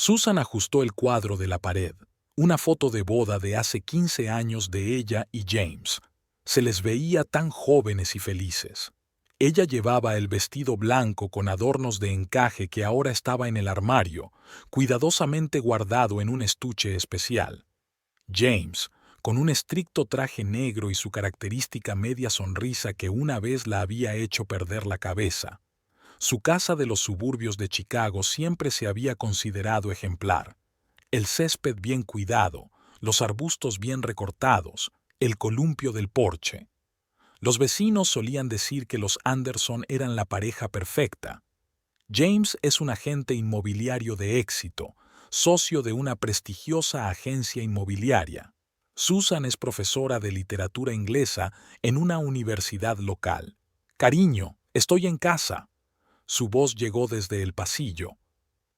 Susan ajustó el cuadro de la pared, una foto de boda de hace 15 años de ella y James. Se les veía tan jóvenes y felices. Ella llevaba el vestido blanco con adornos de encaje que ahora estaba en el armario, cuidadosamente guardado en un estuche especial. James, con un estricto traje negro y su característica media sonrisa que una vez la había hecho perder la cabeza. Su casa de los suburbios de Chicago siempre se había considerado ejemplar. El césped bien cuidado, los arbustos bien recortados, el columpio del porche. Los vecinos solían decir que los Anderson eran la pareja perfecta. James es un agente inmobiliario de éxito, socio de una prestigiosa agencia inmobiliaria. Susan es profesora de literatura inglesa en una universidad local. Cariño, estoy en casa. Su voz llegó desde el pasillo.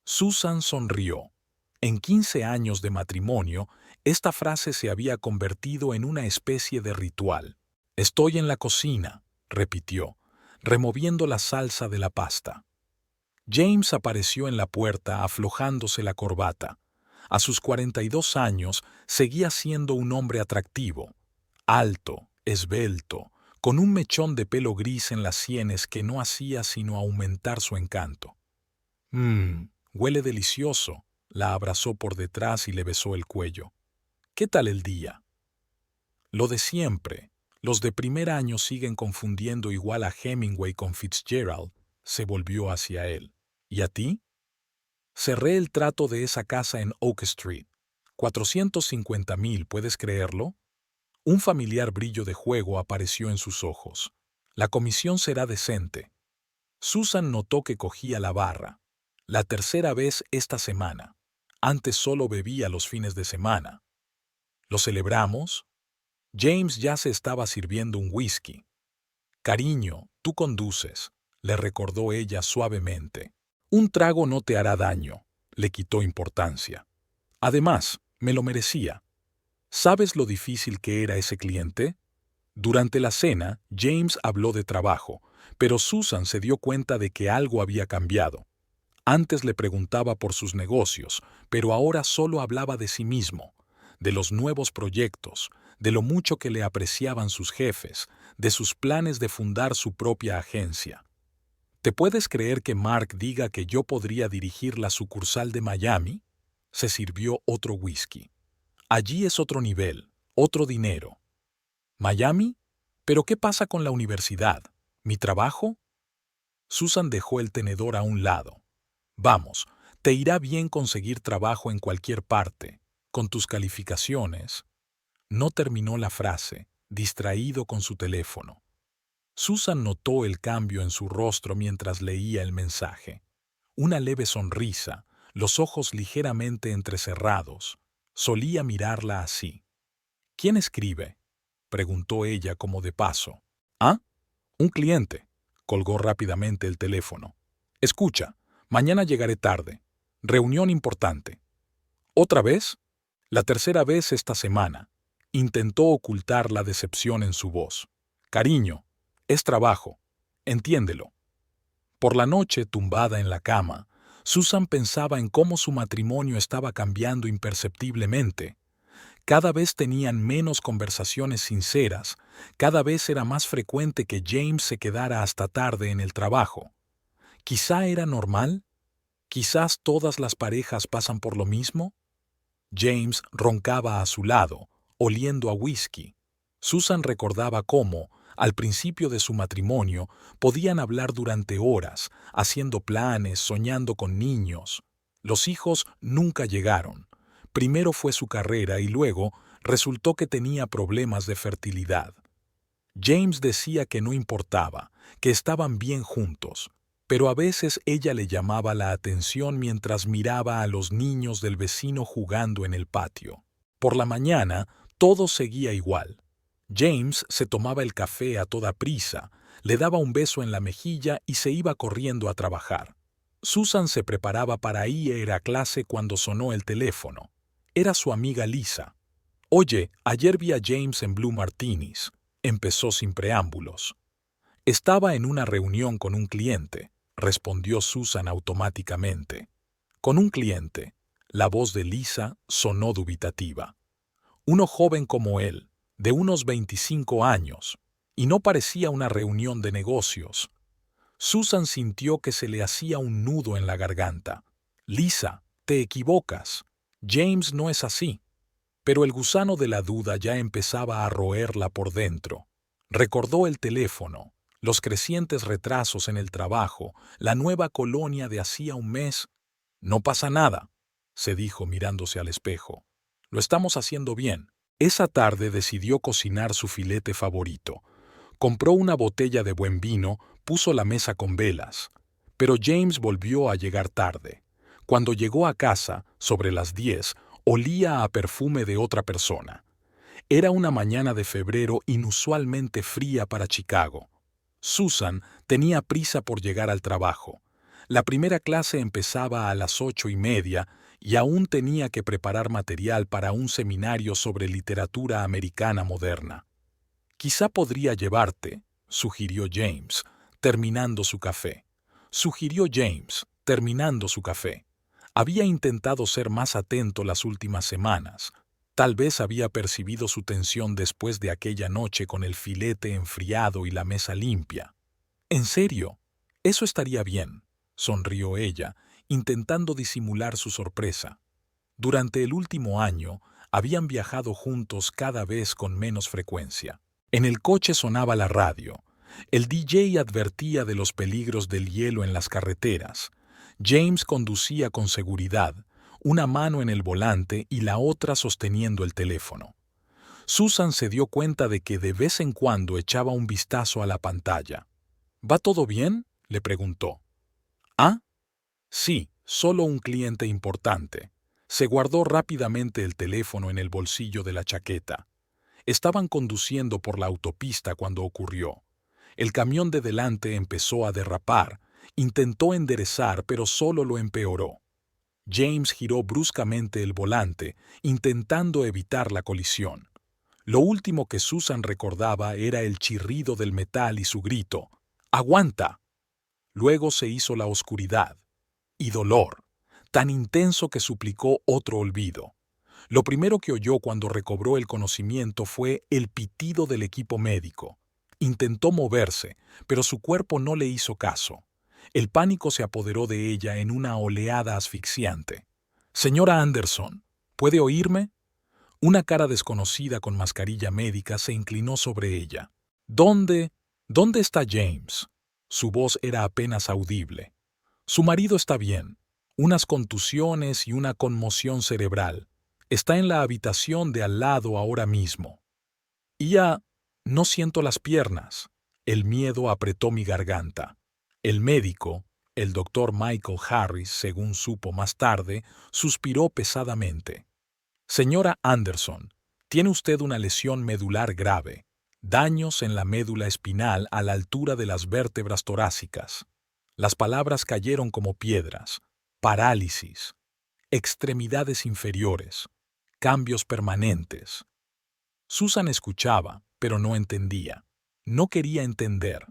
Susan sonrió. En 15 años de matrimonio, esta frase se había convertido en una especie de ritual. Estoy en la cocina, repitió, removiendo la salsa de la pasta. James apareció en la puerta aflojándose la corbata. A sus 42 años seguía siendo un hombre atractivo, alto, esbelto, con un mechón de pelo gris en las sienes que no hacía sino aumentar su encanto. Huele delicioso, la abrazó por detrás y le besó el cuello. ¿Qué tal el día? Lo de siempre. Los de primer año siguen confundiendo igual a Hemingway con Fitzgerald. Se volvió hacia él. ¿Y a ti? Cerré el trato de esa casa en Oak Street. 450,000, ¿puedes creerlo? Un familiar brillo de juego apareció en sus ojos. La comisión será decente. Susan notó que cogía la barra. La tercera vez esta semana. Antes solo bebía los fines de semana. ¿Lo celebramos? James ya se estaba sirviendo un whisky. Cariño, tú conduces, le recordó ella suavemente. Un trago no te hará daño, le quitó importancia. Además, me lo merecía. ¿Sabes lo difícil que era ese cliente? Durante la cena, James habló de trabajo, pero Susan se dio cuenta de que algo había cambiado. Antes le preguntaba por sus negocios, pero ahora solo hablaba de sí mismo, de los nuevos proyectos, de lo mucho que le apreciaban sus jefes, de sus planes de fundar su propia agencia. ¿Te puedes creer que Mark diga que yo podría dirigir la sucursal de Miami? Se sirvió otro whisky. Allí es otro nivel, otro dinero. ¿Miami? ¿Pero qué pasa con la universidad? ¿Mi trabajo? Susan dejó el tenedor a un lado. Vamos, te irá bien conseguir trabajo en cualquier parte, con tus calificaciones. No terminó la frase, distraído con su teléfono. Susan notó el cambio en su rostro mientras leía el mensaje. Una leve sonrisa, los ojos ligeramente entrecerrados. Solía mirarla así. ¿Quién escribe?, preguntó ella como de paso. ¿Ah? Un cliente. Colgó rápidamente el teléfono. Escucha, mañana llegaré tarde. Reunión importante. ¿Otra vez? La tercera vez esta semana. Intentó ocultar la decepción en su voz. Cariño, es trabajo. Entiéndelo. Por la noche, tumbada en la cama, Susan pensaba en cómo su matrimonio estaba cambiando imperceptiblemente. Cada vez tenían menos conversaciones sinceras, cada vez era más frecuente que James se quedara hasta tarde en el trabajo. ¿Quizá era normal? ¿Quizás todas las parejas pasan por lo mismo? James roncaba a su lado, oliendo a whisky. Susan recordaba cómo, al principio de su matrimonio, podían hablar durante horas, haciendo planes, soñando con niños. Los hijos nunca llegaron. Primero fue su carrera y luego resultó que tenía problemas de fertilidad. James decía que no importaba, que estaban bien juntos, pero a veces ella le llamaba la atención mientras miraba a los niños del vecino jugando en el patio. Por la mañana, todo seguía igual. James se tomaba el café a toda prisa, le daba un beso en la mejilla y se iba corriendo a trabajar. Susan se preparaba para ir a clase cuando sonó el teléfono. Era su amiga Lisa. «Oye, ayer vi a James en Blue Martinis», empezó sin preámbulos. «Estaba en una reunión con un cliente», respondió Susan automáticamente. «Con un cliente. La voz de Lisa sonó dubitativa. Uno joven como él, de unos 25 años, y no parecía una reunión de negocios. Susan sintió que se le hacía un nudo en la garganta. Lisa, te equivocas. James no es así. Pero el gusano de la duda ya empezaba a roerla por dentro. Recordó el teléfono, los crecientes retrasos en el trabajo, la nueva colonia de hacía un mes. No pasa nada, se dijo mirándose al espejo. Lo estamos haciendo bien. Esa tarde decidió cocinar su filete favorito. Compró una botella de buen vino, puso la mesa con velas. Pero James volvió a llegar tarde. Cuando llegó a casa, sobre las 10, olía a perfume de otra persona. Era una mañana de febrero inusualmente fría para Chicago. Susan tenía prisa por llegar al trabajo. La primera clase empezaba a las 8:30 y aún tenía que preparar material para un seminario sobre literatura americana moderna. Quizá podría llevarte, sugirió James, terminando su café. Había intentado ser más atento las últimas semanas. Tal vez había percibido su tensión después de aquella noche con el filete enfriado y la mesa limpia. «¿En serio? Eso estaría bien», sonrió ella, intentando disimular su sorpresa. Durante el último año, habían viajado juntos cada vez con menos frecuencia. En el coche sonaba la radio. El DJ advertía de los peligros del hielo en las carreteras. James conducía con seguridad, una mano en el volante y la otra sosteniendo el teléfono. Susan se dio cuenta de que de vez en cuando echaba un vistazo a la pantalla. «¿Va todo bien?», le preguntó. «¿Ah? Sí, solo un cliente importante». Se guardó rápidamente el teléfono en el bolsillo de la chaqueta. Estaban conduciendo por la autopista cuando ocurrió. El camión de delante empezó a derrapar. Intentó enderezar, pero solo lo empeoró. James giró bruscamente el volante, intentando evitar la colisión. Lo último que Susan recordaba era el chirrido del metal y su grito: «¡Aguanta!». Luego se hizo la oscuridad. Y dolor, tan intenso que suplicó otro olvido. Lo primero que oyó cuando recobró el conocimiento fue el pitido del equipo médico. Intentó moverse, pero su cuerpo no le hizo caso. El pánico se apoderó de ella en una oleada asfixiante. «Señora Anderson, ¿puede oírme?». Una cara desconocida con mascarilla médica se inclinó sobre ella. «¿Dónde está James?». Su voz era apenas audible. «Su marido está bien. Unas contusiones y una conmoción cerebral. Está en la habitación de al lado ahora mismo». No siento las piernas». El miedo apretó mi garganta. El médico, el doctor Michael Harris, según supo más tarde, suspiró pesadamente. «Señora Anderson, tiene usted una lesión medular grave, daños en la médula espinal a la altura de las vértebras torácicas». Las palabras cayeron como piedras. Parálisis, extremidades inferiores, cambios permanentes. Susan escuchaba, pero no entendía. No quería entender.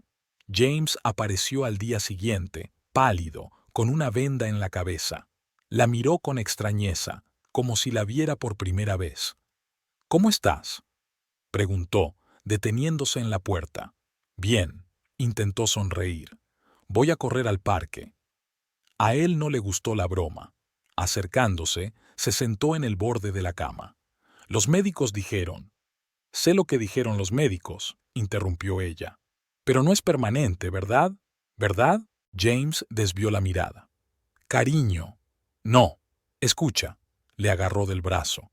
James apareció al día siguiente, pálido, con una venda en la cabeza. La miró con extrañeza, como si la viera por primera vez. «¿Cómo estás?», preguntó, deteniéndose en la puerta. «Bien», intentó sonreír. «Voy a correr al parque». A él no le gustó la broma. Acercándose, se sentó en el borde de la cama. «Los médicos dijeron». «Sé lo que dijeron los médicos», interrumpió ella. «Pero no es permanente, ¿verdad? ¿Verdad?». James desvió la mirada. «Cariño». «No. Escucha», le agarró del brazo.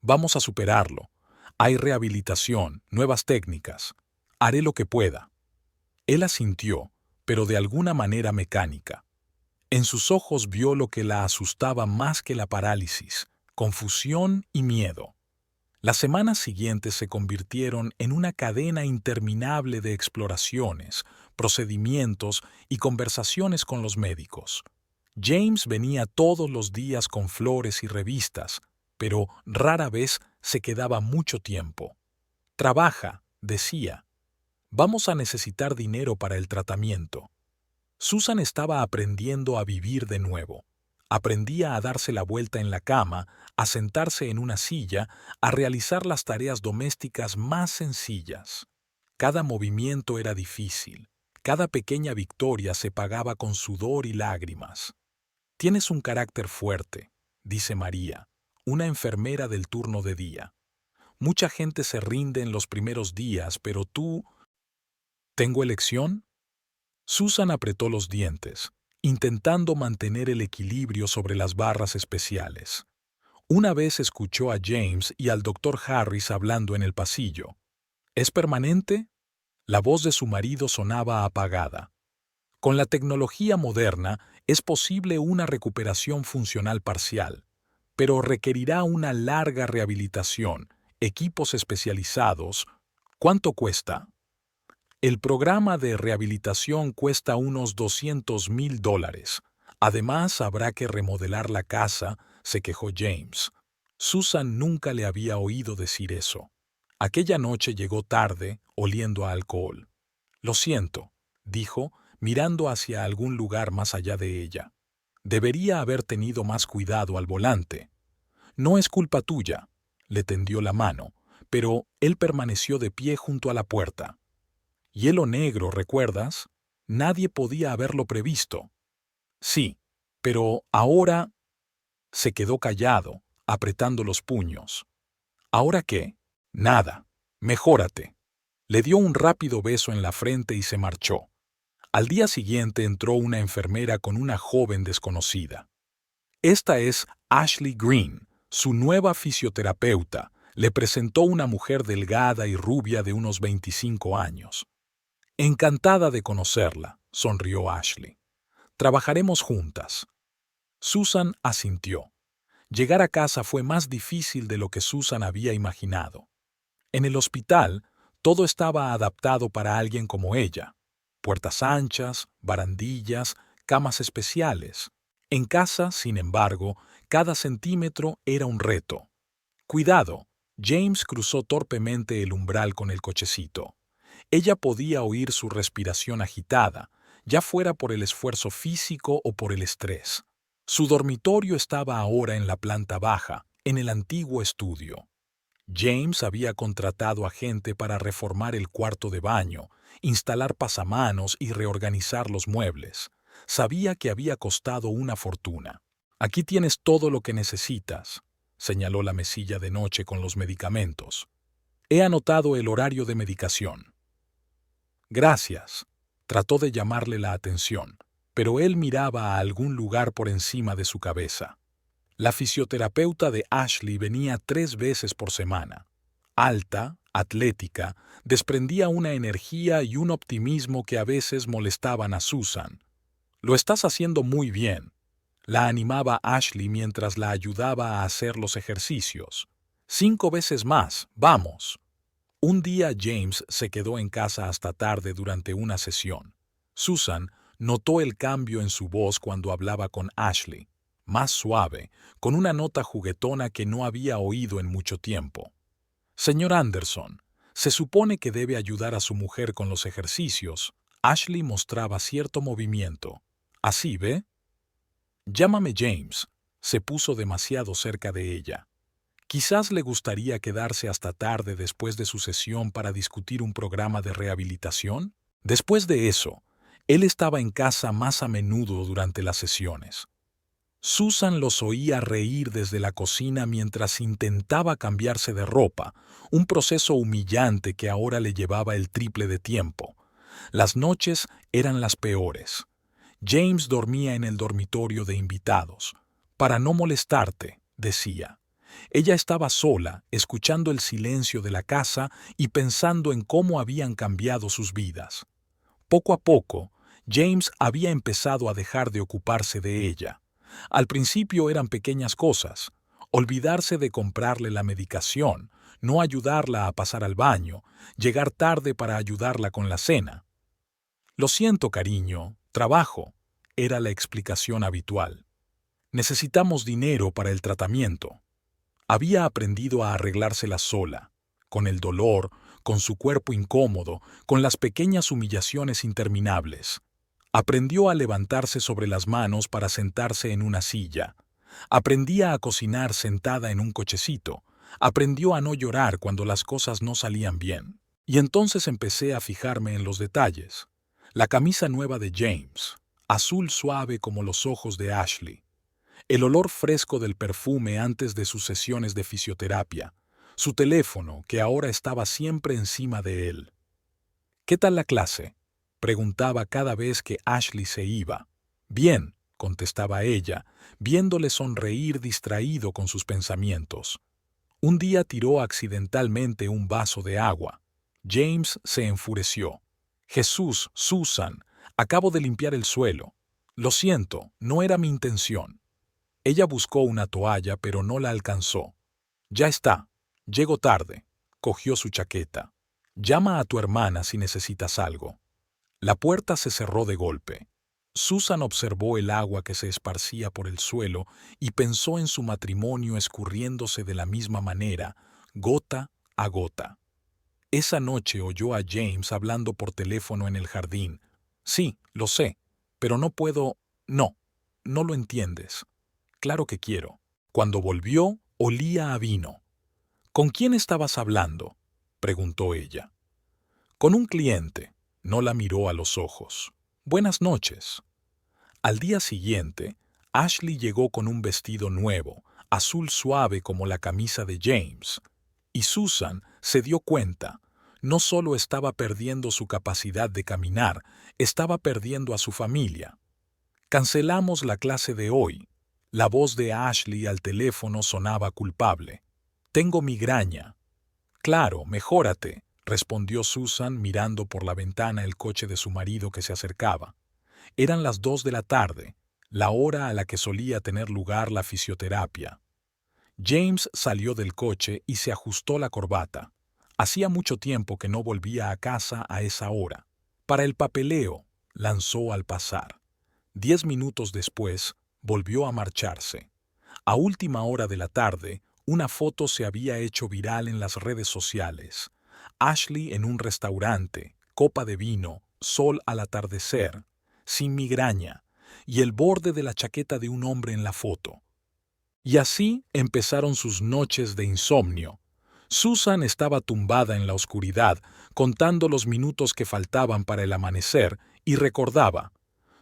«Vamos a superarlo. Hay rehabilitación, nuevas técnicas. Haré lo que pueda». Él asintió, pero de alguna manera mecánica. En sus ojos vio lo que la asustaba más que la parálisis: confusión y miedo. Las semanas siguientes se convirtieron en una cadena interminable de exploraciones, procedimientos y conversaciones con los médicos. James venía todos los días con flores y revistas, pero rara vez se quedaba mucho tiempo. «Trabaja», decía. «Vamos a necesitar dinero para el tratamiento». Susan estaba aprendiendo a vivir de nuevo. Aprendía a darse la vuelta en la cama, a sentarse en una silla, a realizar las tareas domésticas más sencillas. Cada movimiento era difícil. Cada pequeña victoria se pagaba con sudor y lágrimas. Tienes un carácter fuerte, dice María, una enfermera del turno de día. Mucha gente se rinde en los primeros días, pero tú... ¿Tengo elección? Susan apretó los dientes, intentando mantener el equilibrio sobre las barras especiales. Una vez escuchó a James y al doctor Harris hablando en el pasillo. ¿Es permanente? La voz de su marido sonaba apagada. Con la tecnología moderna es posible una recuperación funcional parcial, pero requerirá una larga rehabilitación, equipos especializados. ¿Cuánto cuesta? El programa de rehabilitación cuesta unos $200,000. Además, habrá que remodelar la casa, se quejó James. Susan nunca le había oído decir eso. Aquella noche llegó tarde, oliendo a alcohol. Lo siento, dijo, mirando hacia algún lugar más allá de ella. Debería haber tenido más cuidado al volante. No es culpa tuya, le tendió la mano, pero él permaneció de pie junto a la puerta. Hielo negro, ¿recuerdas? Nadie podía haberlo previsto. Sí, pero ahora... Se quedó callado, apretando los puños. ¿Ahora qué? Nada. Mejórate. Le dio un rápido beso en la frente y se marchó. Al día siguiente entró una enfermera con una joven desconocida. Esta es Ashley Green, su nueva fisioterapeuta. Le presentó una mujer delgada y rubia de unos 25 años. Encantada de conocerla, sonrió Ashley. Trabajaremos juntas. Susan asintió. Llegar a casa fue más difícil de lo que Susan había imaginado. En el hospital, todo estaba adaptado para alguien como ella. Puertas anchas, barandillas, camas especiales. En casa, sin embargo, cada centímetro era un reto. Cuidado, James cruzó torpemente el umbral con el cochecito. Ella podía oír su respiración agitada, ya fuera por el esfuerzo físico o por el estrés. Su dormitorio estaba ahora en la planta baja, en el antiguo estudio. James había contratado a gente para reformar el cuarto de baño, instalar pasamanos y reorganizar los muebles. Sabía que había costado una fortuna. Aquí tienes todo lo que necesitas, señaló la mesilla de noche con los medicamentos. He anotado el horario de medicación. Gracias. Trató de llamarle la atención, pero él miraba a algún lugar por encima de su cabeza. La fisioterapeuta de Ashley venía 3 veces por semana. Alta, atlética, desprendía una energía y un optimismo que a veces molestaban a Susan. Lo estás haciendo muy bien. La animaba Ashley mientras la ayudaba a hacer los ejercicios. 5 veces más, vamos. Un día James se quedó en casa hasta tarde durante una sesión. Susan notó el cambio en su voz cuando hablaba con Ashley, más suave, con una nota juguetona que no había oído en mucho tiempo. Señor Anderson, se supone que debe ayudar a su mujer con los ejercicios. Ashley mostraba cierto movimiento. ¿Así ve? Llámame James. Se puso demasiado cerca de ella. Quizás le gustaría quedarse hasta tarde después de su sesión para discutir un programa de rehabilitación. Después de eso, él estaba en casa más a menudo durante las sesiones. Susan los oía reír desde la cocina mientras intentaba cambiarse de ropa, un proceso humillante que ahora le llevaba el triple de tiempo. Las noches eran las peores. James dormía en el dormitorio de invitados. Para no molestarte, decía. Ella estaba sola, escuchando el silencio de la casa y pensando en cómo habían cambiado sus vidas. Poco a poco, James había empezado a dejar de ocuparse de ella. Al principio eran pequeñas cosas: olvidarse de comprarle la medicación, no ayudarla a pasar al baño, llegar tarde para ayudarla con la cena. Lo siento, cariño, trabajo, era la explicación habitual. Necesitamos dinero para el tratamiento. Había aprendido a arreglársela sola, con el dolor, con su cuerpo incómodo, con las pequeñas humillaciones interminables. Aprendió a levantarse sobre las manos para sentarse en una silla. Aprendía a cocinar sentada en un cochecito. Aprendió a no llorar cuando las cosas no salían bien. Y entonces empecé a fijarme en los detalles. La camisa nueva de James, azul suave como los ojos de Ashley. El olor fresco del perfume antes de sus sesiones de fisioterapia. Su teléfono, que ahora estaba siempre encima de él. ¿Qué tal la clase?, preguntaba cada vez que Ashley se iba. Bien, contestaba ella, viéndole sonreír distraído con sus pensamientos. Un día tiró accidentalmente un vaso de agua. James se enfureció. Jesús, Susan, acabo de limpiar el suelo. Lo siento, no era mi intención. Ella buscó una toalla, pero no la alcanzó. Ya está, llego tarde. Cogió su chaqueta. Llama a tu hermana si necesitas algo. La puerta se cerró de golpe. Susan observó el agua que se esparcía por el suelo y pensó en su matrimonio escurriéndose de la misma manera, gota a gota. Esa noche oyó a James hablando por teléfono en el jardín. Sí, lo sé, pero no puedo... No, no lo entiendes. Claro que quiero. Cuando volvió, olía a vino. ¿Con quién estabas hablando?, preguntó ella. Con un cliente. No la miró a los ojos. Buenas noches. Al día siguiente, Ashley llegó con un vestido nuevo, azul suave como la camisa de James. Y Susan se dio cuenta. No solo estaba perdiendo su capacidad de caminar, estaba perdiendo a su familia. Cancelamos la clase de hoy. La voz de Ashley al teléfono sonaba culpable. Tengo migraña. Claro, mejórate, respondió Susan mirando por la ventana el coche de su marido que se acercaba. Eran las 2 de la tarde, la hora a la que solía tener lugar la fisioterapia. James salió del coche y se ajustó la corbata. Hacía mucho tiempo que no volvía a casa a esa hora. Para el papeleo, lanzó al pasar. 10 minutos después, volvió a marcharse. A última hora de la tarde, una foto se había hecho viral en las redes sociales. Ashley en un restaurante, copa de vino, sol al atardecer, sin migraña, y el borde de la chaqueta de un hombre en la foto. Y así empezaron sus noches de insomnio. Susan estaba tumbada en la oscuridad, contando los minutos que faltaban para el amanecer, y recordaba.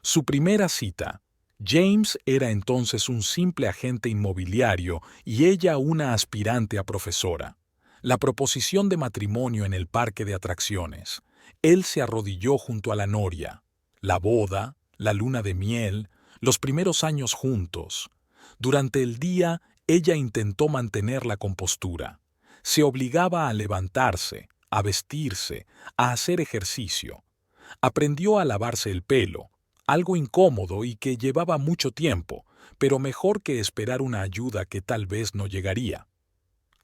Su primera cita. James era entonces un simple agente inmobiliario y ella una aspirante a profesora. La proposición de matrimonio en el parque de atracciones. Él se arrodilló junto a la noria. La boda, la luna de miel, los primeros años juntos. Durante el día, ella intentó mantener la compostura. Se obligaba a levantarse, a vestirse, a hacer ejercicio. Aprendió a lavarse el pelo, algo incómodo y que llevaba mucho tiempo, pero mejor que esperar una ayuda que tal vez no llegaría.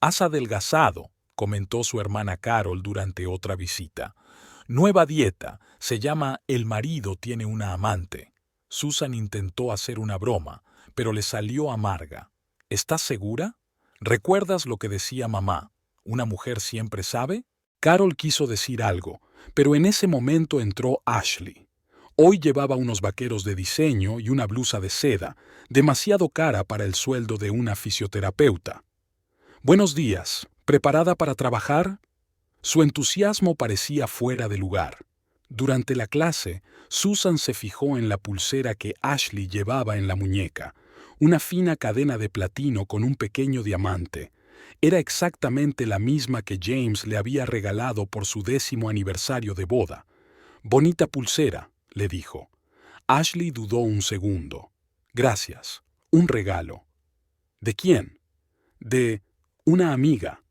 «Has adelgazado», comentó su hermana Carol durante otra visita. «Nueva dieta, se llama El marido tiene una amante». Susan intentó hacer una broma, pero le salió amarga. «¿Estás segura? ¿Recuerdas lo que decía mamá? ¿Una mujer siempre sabe?» Carol quiso decir algo, pero en ese momento entró Ashley. Hoy llevaba unos vaqueros de diseño y una blusa de seda, demasiado cara para el sueldo de una fisioterapeuta. «Buenos días. ¿Preparada para trabajar?» Su entusiasmo parecía fuera de lugar. Durante la clase, Susan se fijó en la pulsera que Ashley llevaba en la muñeca, una fina cadena de platino con un pequeño diamante. Era exactamente la misma que James le había regalado por su 10º aniversario de boda. «Bonita pulsera», le dijo. Ashley dudó un segundo. «Gracias. Un regalo». «¿De quién?» «De una amiga».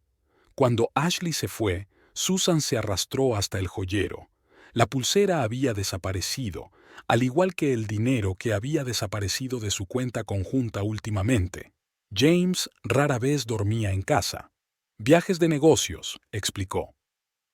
Cuando Ashley se fue, Susan se arrastró hasta el joyero. La pulsera había desaparecido, al igual que el dinero que había desaparecido de su cuenta conjunta últimamente. James rara vez dormía en casa. «Viajes de negocios», explicó.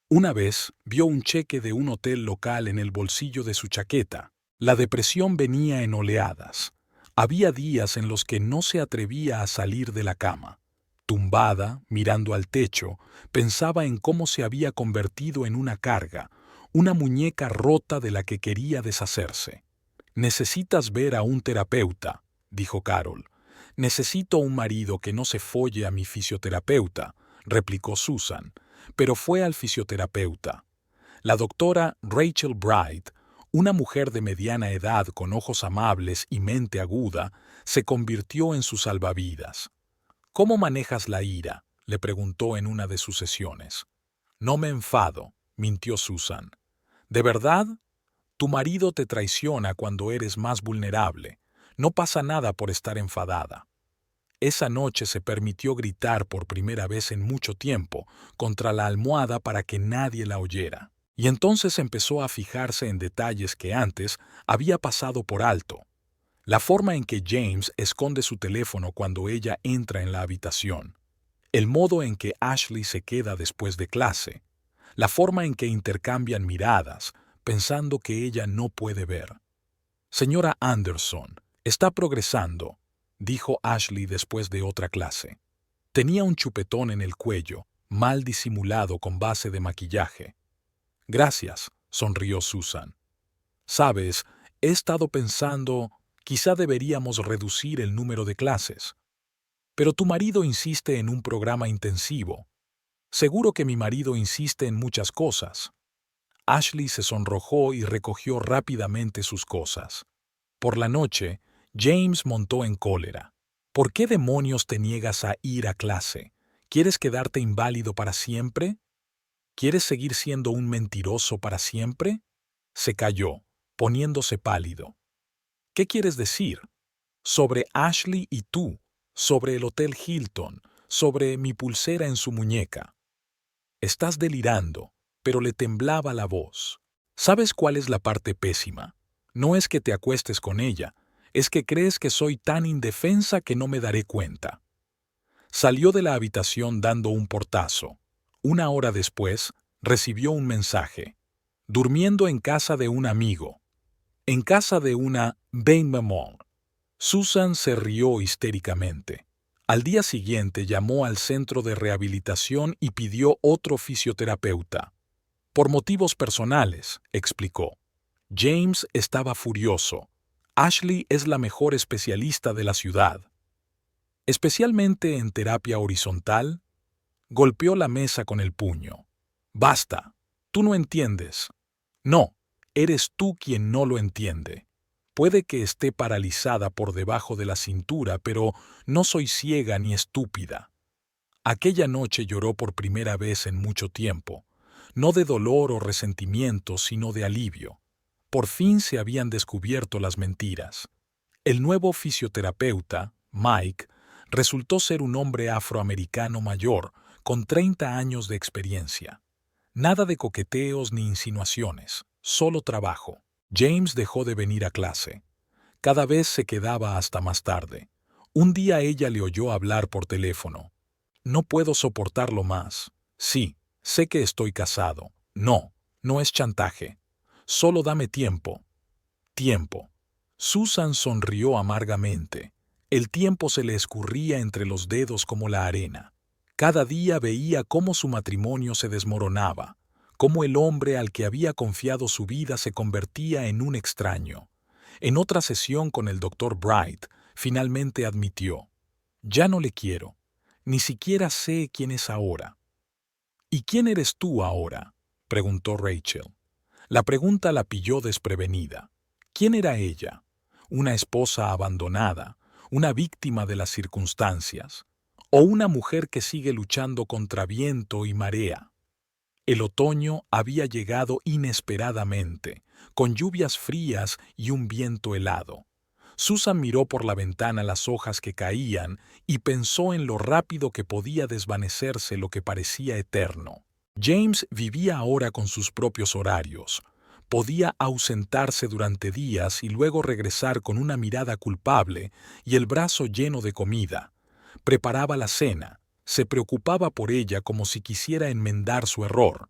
Una vez vio un cheque de un hotel local en el bolsillo de su chaqueta. La depresión venía en oleadas. Había días en los que no se atrevía a salir de la cama. Tumbada, mirando al techo, pensaba en cómo se había convertido en una carga, una muñeca rota de la que quería deshacerse. Necesitas ver a un terapeuta, dijo Carol. Necesito un marido que no se folle a mi fisioterapeuta, replicó Susan, pero fue al fisioterapeuta. La doctora Rachel Bright, una mujer de mediana edad con ojos amables y mente aguda, se convirtió en su salvavidas. ¿Cómo manejas la ira?, le preguntó en una de sus sesiones. No me enfado, mintió Susan. ¿De verdad? Tu marido te traiciona cuando eres más vulnerable. No pasa nada por estar enfadada. Esa noche se permitió gritar por primera vez en mucho tiempo contra la almohada para que nadie la oyera. Y entonces empezó a fijarse en detalles que antes había pasado por alto. La forma en que James esconde su teléfono cuando ella entra en la habitación. El modo en que Ashley se queda después de clase. La forma en que intercambian miradas, pensando que ella no puede ver. Señora Anderson, está progresando, dijo Ashley después de otra clase. Tenía un chupetón en el cuello, mal disimulado con base de maquillaje. Gracias, sonrió Susan. Sabes, he estado pensando, quizá deberíamos reducir el número de clases. Pero tu marido insiste en un programa intensivo. Seguro que mi marido insiste en muchas cosas. Ashley se sonrojó y recogió rápidamente sus cosas. Por la noche, James montó en cólera. ¿Por qué demonios te niegas a ir a clase? ¿Quieres quedarte inválido para siempre? ¿Quieres seguir siendo un mentiroso para siempre? Se calló, poniéndose pálido. ¿Qué quieres decir? Sobre Ashley y tú, sobre el Hotel Hilton, sobre mi pulsera en su muñeca. Estás delirando, pero le temblaba la voz. ¿Sabes cuál es la parte pésima? No es que te acuestes con ella, es que crees que soy tan indefensa que no me daré cuenta. Salió de la habitación dando un portazo. Una hora después, recibió un mensaje. Durmiendo en casa de un amigo. En casa de una bain maman. Susan se rió histéricamente. Al día siguiente llamó al centro de rehabilitación y pidió otro fisioterapeuta. Por motivos personales, explicó. James estaba furioso. Ashley es la mejor especialista de la ciudad. Especialmente en terapia horizontal, golpeó la mesa con el puño. Basta, tú no entiendes. No, eres tú quien no lo entiende. Puede que esté paralizada por debajo de la cintura, pero no soy ciega ni estúpida. Aquella noche lloró por primera vez en mucho tiempo, no de dolor o resentimiento, sino de alivio. Por fin se habían descubierto las mentiras. El nuevo fisioterapeuta, Mike, resultó ser un hombre afroamericano mayor, con 30 años de experiencia. Nada de coqueteos ni insinuaciones, solo trabajo. James dejó de venir a clase. Cada vez se quedaba hasta más tarde. Un día ella le oyó hablar por teléfono. No puedo soportarlo más. Sí, sé que estoy casado. No, no es chantaje. Solo dame tiempo. Tiempo. Susan sonrió amargamente. El tiempo se le escurría entre los dedos como la arena. Cada día veía cómo su matrimonio se desmoronaba, cómo el hombre al que había confiado su vida se convertía en un extraño. En otra sesión con el Dr. Bright, finalmente admitió: «Ya no le quiero. Ni siquiera sé quién es ahora». «¿Y quién eres tú ahora?», preguntó Rachel. La pregunta la pilló desprevenida. ¿Quién era ella? ¿Una esposa abandonada? ¿Una víctima de las circunstancias? ¿O una mujer que sigue luchando contra viento y marea? El otoño había llegado inesperadamente, con lluvias frías y un viento helado. Susan miró por la ventana las hojas que caían y pensó en lo rápido que podía desvanecerse lo que parecía eterno. James vivía ahora con sus propios horarios. Podía ausentarse durante días y luego regresar con una mirada culpable y el brazo lleno de comida. Preparaba la cena, se preocupaba por ella como si quisiera enmendar su error,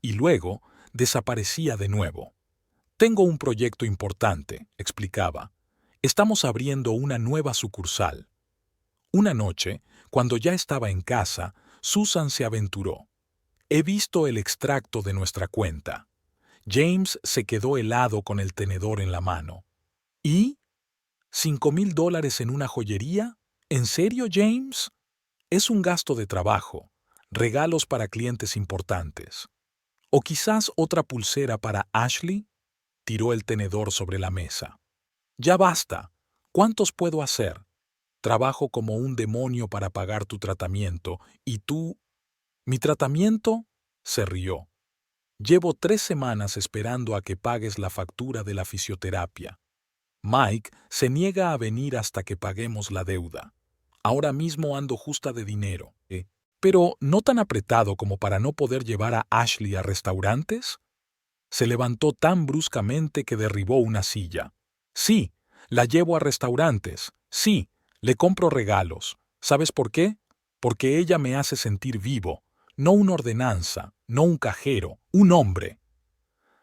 y luego desaparecía de nuevo. «Tengo un proyecto importante», explicaba. «Estamos abriendo una nueva sucursal». Una noche, cuando ya estaba en casa, Susan se aventuró. «He visto el extracto de nuestra cuenta». James se quedó helado con el tenedor en la mano. ¿Y? $5,000 en una joyería? ¿En serio, James? Es un gasto de trabajo, regalos para clientes importantes. ¿O quizás otra pulsera para Ashley? Tiró el tenedor sobre la mesa. Ya basta. ¿Cuántos puedo hacer? Trabajo como un demonio para pagar tu tratamiento, y tú... ¿Mi tratamiento? Se rió. Llevo 3 semanas esperando a que pagues la factura de la fisioterapia. Mike se niega a venir hasta que paguemos la deuda. Ahora mismo ando justa de dinero, ¿eh? Pero no tan apretado como para no poder llevar a Ashley a restaurantes. Se levantó tan bruscamente que derribó una silla. Sí, la llevo a restaurantes. Sí, le compro regalos. ¿Sabes por qué? Porque ella me hace sentir vivo. No una ordenanza, no un cajero, un hombre.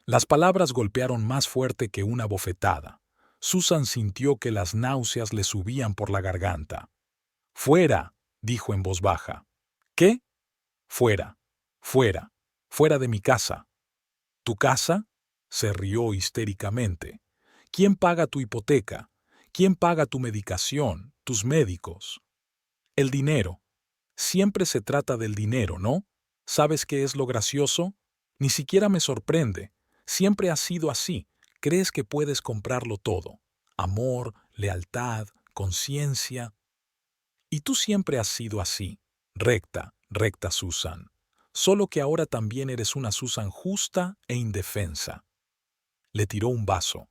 Las palabras golpearon más fuerte que una bofetada. Susan sintió que las náuseas le subían por la garganta. «Fuera», dijo en voz baja. «¿Qué?» «Fuera, fuera, fuera de mi casa». «¿Tu casa?» Se rió histéricamente. «¿Quién paga tu hipoteca? ¿Quién paga tu medicación, tus médicos?» «El dinero. Siempre se trata del dinero, ¿no? ¿Sabes qué es lo gracioso? Ni siquiera me sorprende. Siempre ha sido así. Crees que puedes comprarlo todo. Amor, lealtad, conciencia. Y tú siempre has sido así. Recta, recta Susan. Solo que ahora también eres una Susan justa e indefensa. Le tiró un vaso.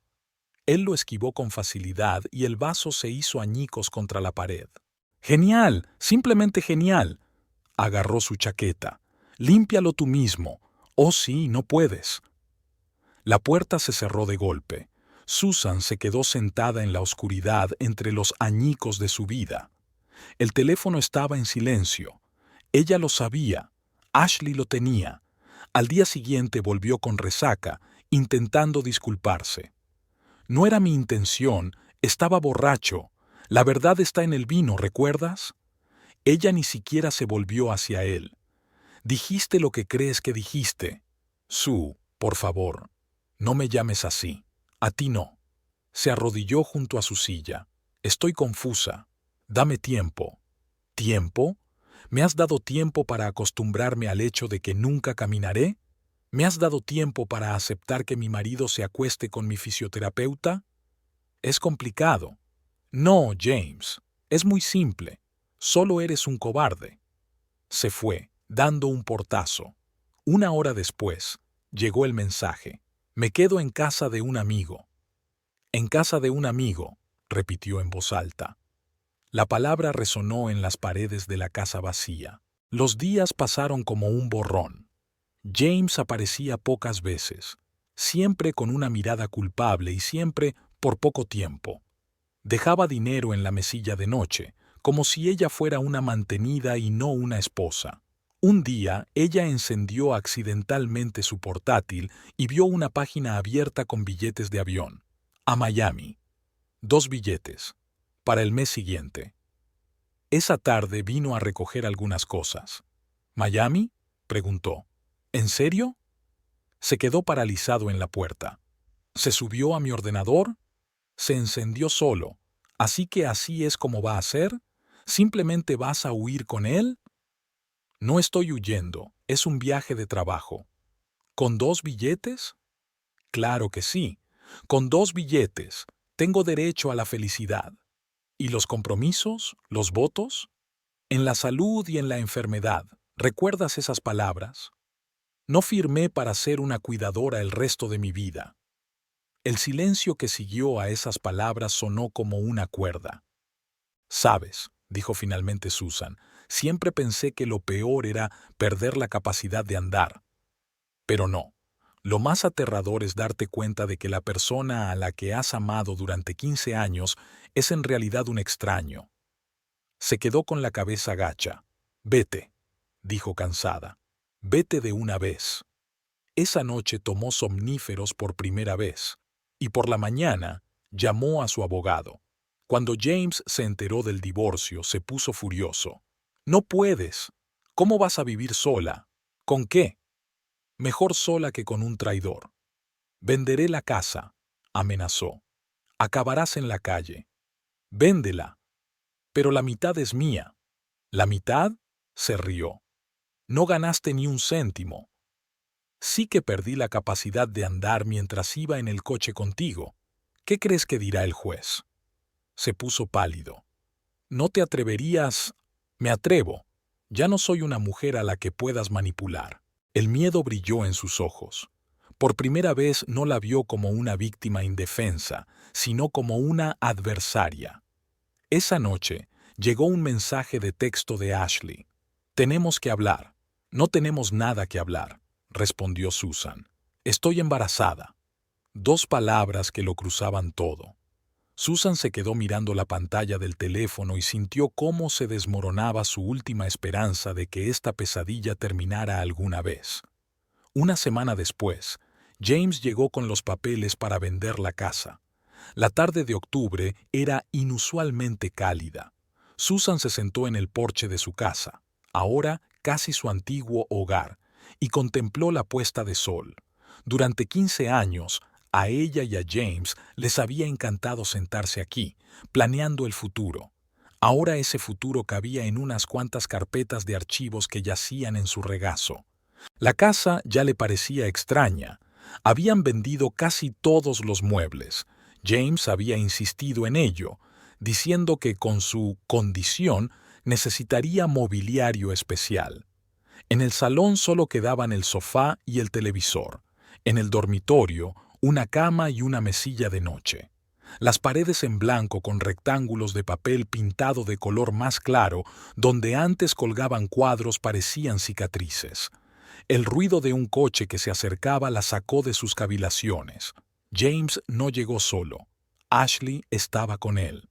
Él lo esquivó con facilidad y el vaso se hizo añicos contra la pared. «Genial, simplemente genial». Agarró su chaqueta. «Límpialo tú mismo. Oh, sí, no puedes». La puerta se cerró de golpe. Susan se quedó sentada en la oscuridad entre los añicos de su vida. El teléfono estaba en silencio. Ella lo sabía. Ashley lo tenía. Al día siguiente volvió con resaca, intentando disculparse. «No era mi intención, estaba borracho. La verdad está en el vino, ¿recuerdas?» Ella ni siquiera se volvió hacia él. «Dijiste lo que crees que dijiste. Sue, por favor, no me llames así. A ti no». Se arrodilló junto a su silla. «Estoy confusa. Dame tiempo». «¿Tiempo? ¿Me has dado tiempo para acostumbrarme al hecho de que nunca caminaré? ¿Me has dado tiempo para aceptar que mi marido se acueste con mi fisioterapeuta? Es complicado». «No, James. Es muy simple. Solo eres un cobarde». Se fue, dando un portazo. 1 hora después, llegó el mensaje. «Me quedo en casa de un amigo». «En casa de un amigo», repitió en voz alta. La palabra resonó en las paredes de la casa vacía. Los días pasaron como un borrón. James aparecía pocas veces, siempre con una mirada culpable y siempre por poco tiempo. Dejaba dinero en la mesilla de noche, como si ella fuera una mantenida y no una esposa. Un día, ella encendió accidentalmente su portátil y vio una página abierta con billetes de avión. A Miami. 2 billetes. Para el mes siguiente. Esa tarde vino a recoger algunas cosas. «¿Miami?», preguntó. «¿En serio?». Se quedó paralizado en la puerta. «¿Se subió a mi ordenador?». «Se encendió solo. Así que así es como va a ser. ¿Simplemente vas a huir con él?». «No estoy huyendo. Es un viaje de trabajo». «¿Con 2 billetes?». «Claro que sí. Con 2 billetes. Tengo derecho a la felicidad». «¿Y los compromisos? ¿Los votos?». «En la salud y en la enfermedad. ¿Recuerdas esas palabras?». «No firmé para ser una cuidadora el resto de mi vida». El silencio que siguió a esas palabras sonó como una cuerda. «Sabes», dijo finalmente Susan, «siempre pensé que lo peor era perder la capacidad de andar. Pero no. Lo más aterrador es darte cuenta de que la persona a la que has amado durante 15 años es en realidad un extraño». Se quedó con la cabeza gacha. «Vete», dijo cansada. «Vete de una vez». Esa noche tomó somníferos por primera vez, y por la mañana llamó a su abogado. Cuando James se enteró del divorcio, se puso furioso. «No puedes. ¿Cómo vas a vivir sola? ¿Con qué?». «Mejor sola que con un traidor». «Venderé la casa», amenazó. Acabarás en la calle. Véndela. Pero la mitad es mía. ¿La mitad? Se rió. No ganaste ni un céntimo. Sí que perdí la capacidad de andar mientras iba en el coche contigo. ¿Qué crees que dirá el juez? Se puso pálido. No te atreverías. Me atrevo. Ya no soy una mujer a la que puedas manipular. El miedo brilló en sus ojos. Por primera vez no la vio como una víctima indefensa, sino como una adversaria. Esa noche llegó un mensaje de texto de Ashley. Tenemos que hablar. No tenemos nada que hablar, respondió Susan. Estoy embarazada. 2 palabras que lo cruzaban todo. Susan se quedó mirando la pantalla del teléfono y sintió cómo se desmoronaba su última esperanza de que esta pesadilla terminara alguna vez. Una semana después, James llegó con los papeles para vender la casa. La tarde de octubre era inusualmente cálida. Susan se sentó en el porche de su casa, ahora casi su antiguo hogar, y contempló la puesta de sol. Durante 15 años, a ella y a James les había encantado sentarse aquí, planeando el futuro. Ahora ese futuro cabía en unas cuantas carpetas de archivos que yacían en su regazo. La casa ya le parecía extraña. Habían vendido casi todos los muebles. James había insistido en ello, diciendo que con su condición necesitaría mobiliario especial. En el salón solo quedaban el sofá y el televisor. En el dormitorio, una cama y una mesilla de noche. Las paredes en blanco con rectángulos de papel pintado de color más claro, donde antes colgaban cuadros, parecían cicatrices. El ruido de un coche que se acercaba la sacó de sus cavilaciones. James no llegó solo. Ashley estaba con él.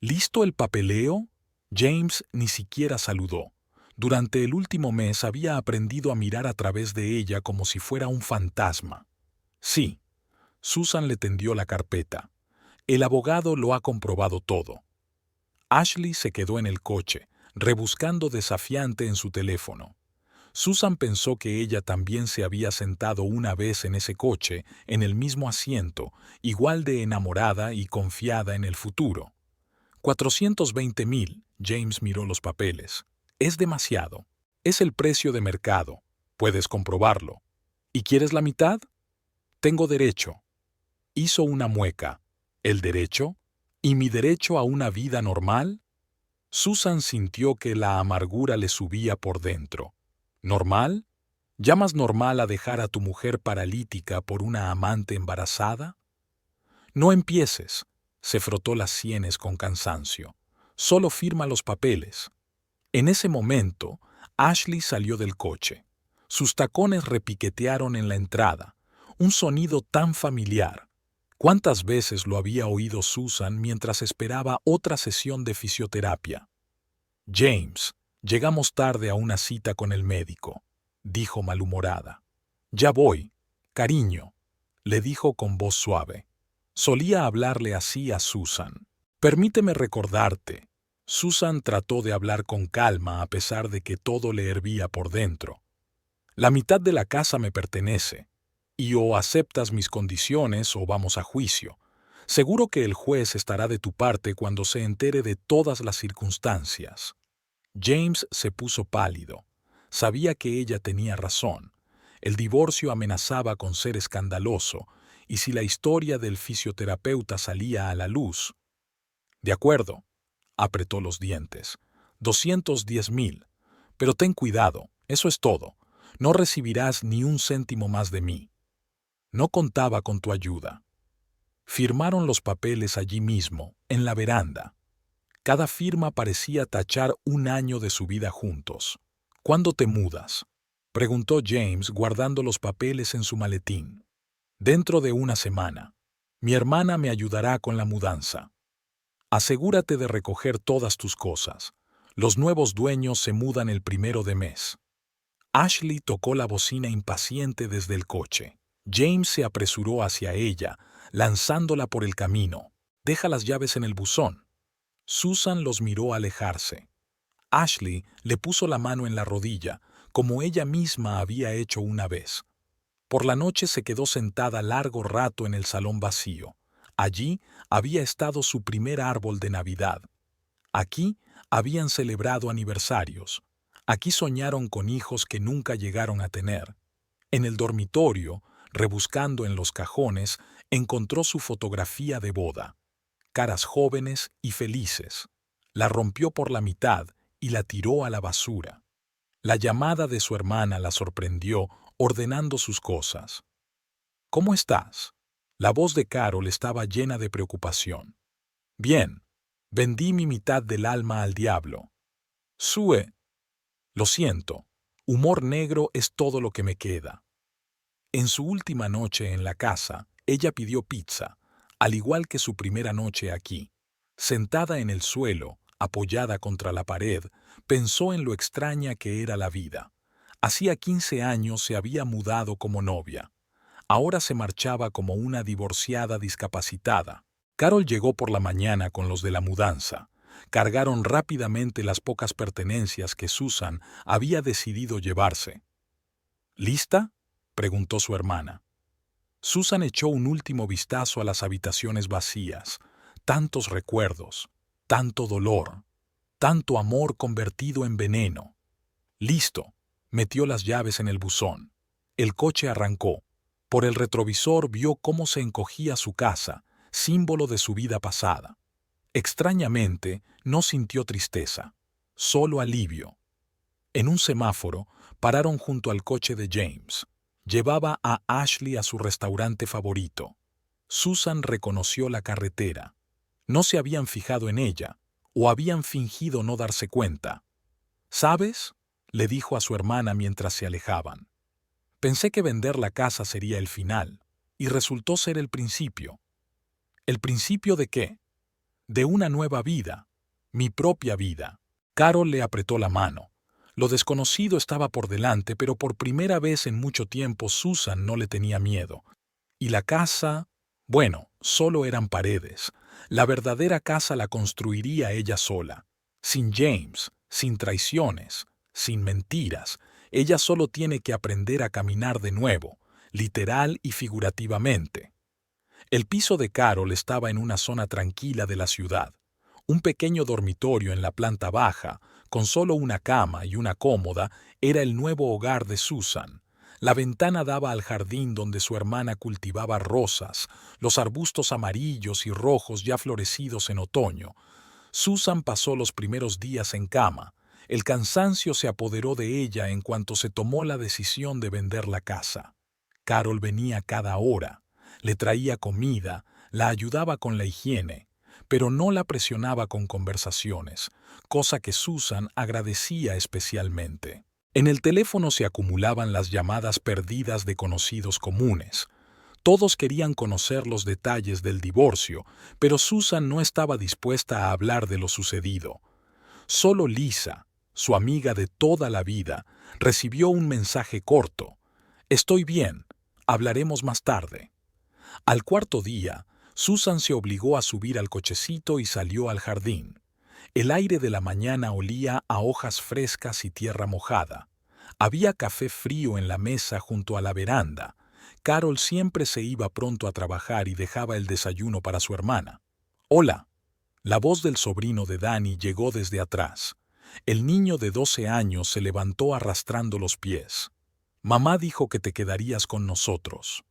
¿Listo el papeleo? James ni siquiera saludó. Durante el último mes había aprendido a mirar a través de ella como si fuera un fantasma. Sí. Susan le tendió la carpeta. El abogado lo ha comprobado todo. Ashley se quedó en el coche, rebuscando desafiante en su teléfono. Susan pensó que ella también se había sentado una vez en ese coche, en el mismo asiento, igual de enamorada y confiada en el futuro. 420,000, James miró los papeles. Es demasiado. Es el precio de mercado. Puedes comprobarlo. ¿Y quieres la mitad? Tengo derecho. Hizo una mueca. ¿El derecho? ¿Y mi derecho a una vida normal? Susan sintió que la amargura le subía por dentro. ¿Normal? ¿Llamas normal a dejar a tu mujer paralítica por una amante embarazada? No empieces. Se frotó las sienes con cansancio. Solo firma los papeles. En ese momento, Ashley salió del coche. Sus tacones repiquetearon en la entrada. Un sonido tan familiar. ¿Cuántas veces lo había oído Susan mientras esperaba otra sesión de fisioterapia? James, llegamos tarde a una cita con el médico, dijo malhumorada. Ya voy, cariño, le dijo con voz suave. Solía hablarle así a Susan. Permíteme recordarte. Susan trató de hablar con calma a pesar de que todo le hervía por dentro. La mitad de la casa me pertenece, y o aceptas mis condiciones o vamos a juicio. Seguro que el juez estará de tu parte cuando se entere de todas las circunstancias. James se puso pálido. Sabía que ella tenía razón. El divorcio amenazaba con ser escandaloso, y si la historia del fisioterapeuta salía a la luz... De acuerdo, apretó los dientes. 210,000. Pero ten cuidado, eso es todo. No recibirás ni un céntimo más de mí. No contaba con tu ayuda. Firmaron los papeles allí mismo, en la veranda. Cada firma parecía tachar un año de su vida juntos. ¿Cuándo te mudas?, preguntó James guardando los papeles en su maletín. Dentro de una semana. Mi hermana me ayudará con la mudanza. Asegúrate de recoger todas tus cosas. Los nuevos dueños se mudan el 1 de mes. Ashley tocó la bocina impaciente desde el coche. James se apresuró hacia ella, lanzándola por el camino. Deja las llaves en el buzón. Susan los miró alejarse. Ashley le puso la mano en la rodilla, como ella misma había hecho una vez. Por la noche se quedó sentada largo rato en el salón vacío. Allí había estado su primer árbol de Navidad. Aquí habían celebrado aniversarios. Aquí soñaron con hijos que nunca llegaron a tener. En el dormitorio, rebuscando en los cajones, encontró su fotografía de boda. Caras jóvenes y felices. La rompió por la mitad y la tiró a la basura. La llamada de su hermana la sorprendió, ordenando sus cosas. ¿Cómo estás? La voz de Carol estaba llena de preocupación. Bien, vendí mi mitad del alma al diablo. Sue. Lo siento, humor negro es todo lo que me queda. En su última noche en la casa, ella pidió pizza, al igual que su primera noche aquí. Sentada en el suelo, apoyada contra la pared, pensó en lo extraña que era la vida. Hacía 15 años se había mudado como novia. Ahora se marchaba como una divorciada discapacitada. Carol llegó por la mañana con los de la mudanza. Cargaron rápidamente las pocas pertenencias que Susan había decidido llevarse. ¿Lista?, preguntó su hermana. Susan echó un último vistazo a las habitaciones vacías. Tantos recuerdos, tanto dolor, tanto amor convertido en veneno. Listo. Metió las llaves en el buzón. El coche arrancó. Por el retrovisor vio cómo se encogía su casa, símbolo de su vida pasada. Extrañamente, no sintió tristeza, solo alivio. En un semáforo, pararon junto al coche de James. Llevaba a Ashley a su restaurante favorito. Susan reconoció la carretera. No se habían fijado en ella, o habían fingido no darse cuenta. ¿Sabes?, le dijo a su hermana mientras se alejaban. Pensé que vender la casa sería el final, y resultó ser el principio. ¿El principio de qué? De una nueva vida, mi propia vida. Carol le apretó la mano. Lo desconocido estaba por delante, pero por primera vez en mucho tiempo Susan no le tenía miedo. Y la casa, bueno, solo eran paredes. La verdadera casa la construiría ella sola, sin James, sin traiciones, sin mentiras. Ella solo tiene que aprender a caminar de nuevo, literal y figurativamente. El piso de Carol estaba en una zona tranquila de la ciudad. Un pequeño dormitorio en la planta baja, con solo una cama y una cómoda, era el nuevo hogar de Susan. La ventana daba al jardín donde su hermana cultivaba rosas, los arbustos amarillos y rojos ya florecidos en otoño. Susan pasó los primeros días en cama. El cansancio se apoderó de ella en cuanto se tomó la decisión de vender la casa. Carol venía cada hora, le traía comida, la ayudaba con la higiene, pero no la presionaba con conversaciones, cosa que Susan agradecía especialmente. En el teléfono se acumulaban las llamadas perdidas de conocidos comunes. Todos querían conocer los detalles del divorcio, pero Susan no estaba dispuesta a hablar de lo sucedido. Solo Lisa, su amiga de toda la vida, recibió un mensaje corto. «Estoy bien, hablaremos más tarde». Al cuarto día, Susan se obligó a subir al cochecito y salió al jardín. El aire de la mañana olía a hojas frescas y tierra mojada. Había café frío en la mesa junto a la veranda. Carol siempre se iba pronto a trabajar y dejaba el desayuno para su hermana. «Hola». La voz del sobrino de Danny llegó desde atrás. El niño de 12 años se levantó arrastrando los pies. «Mamá dijo que te quedarías con nosotros».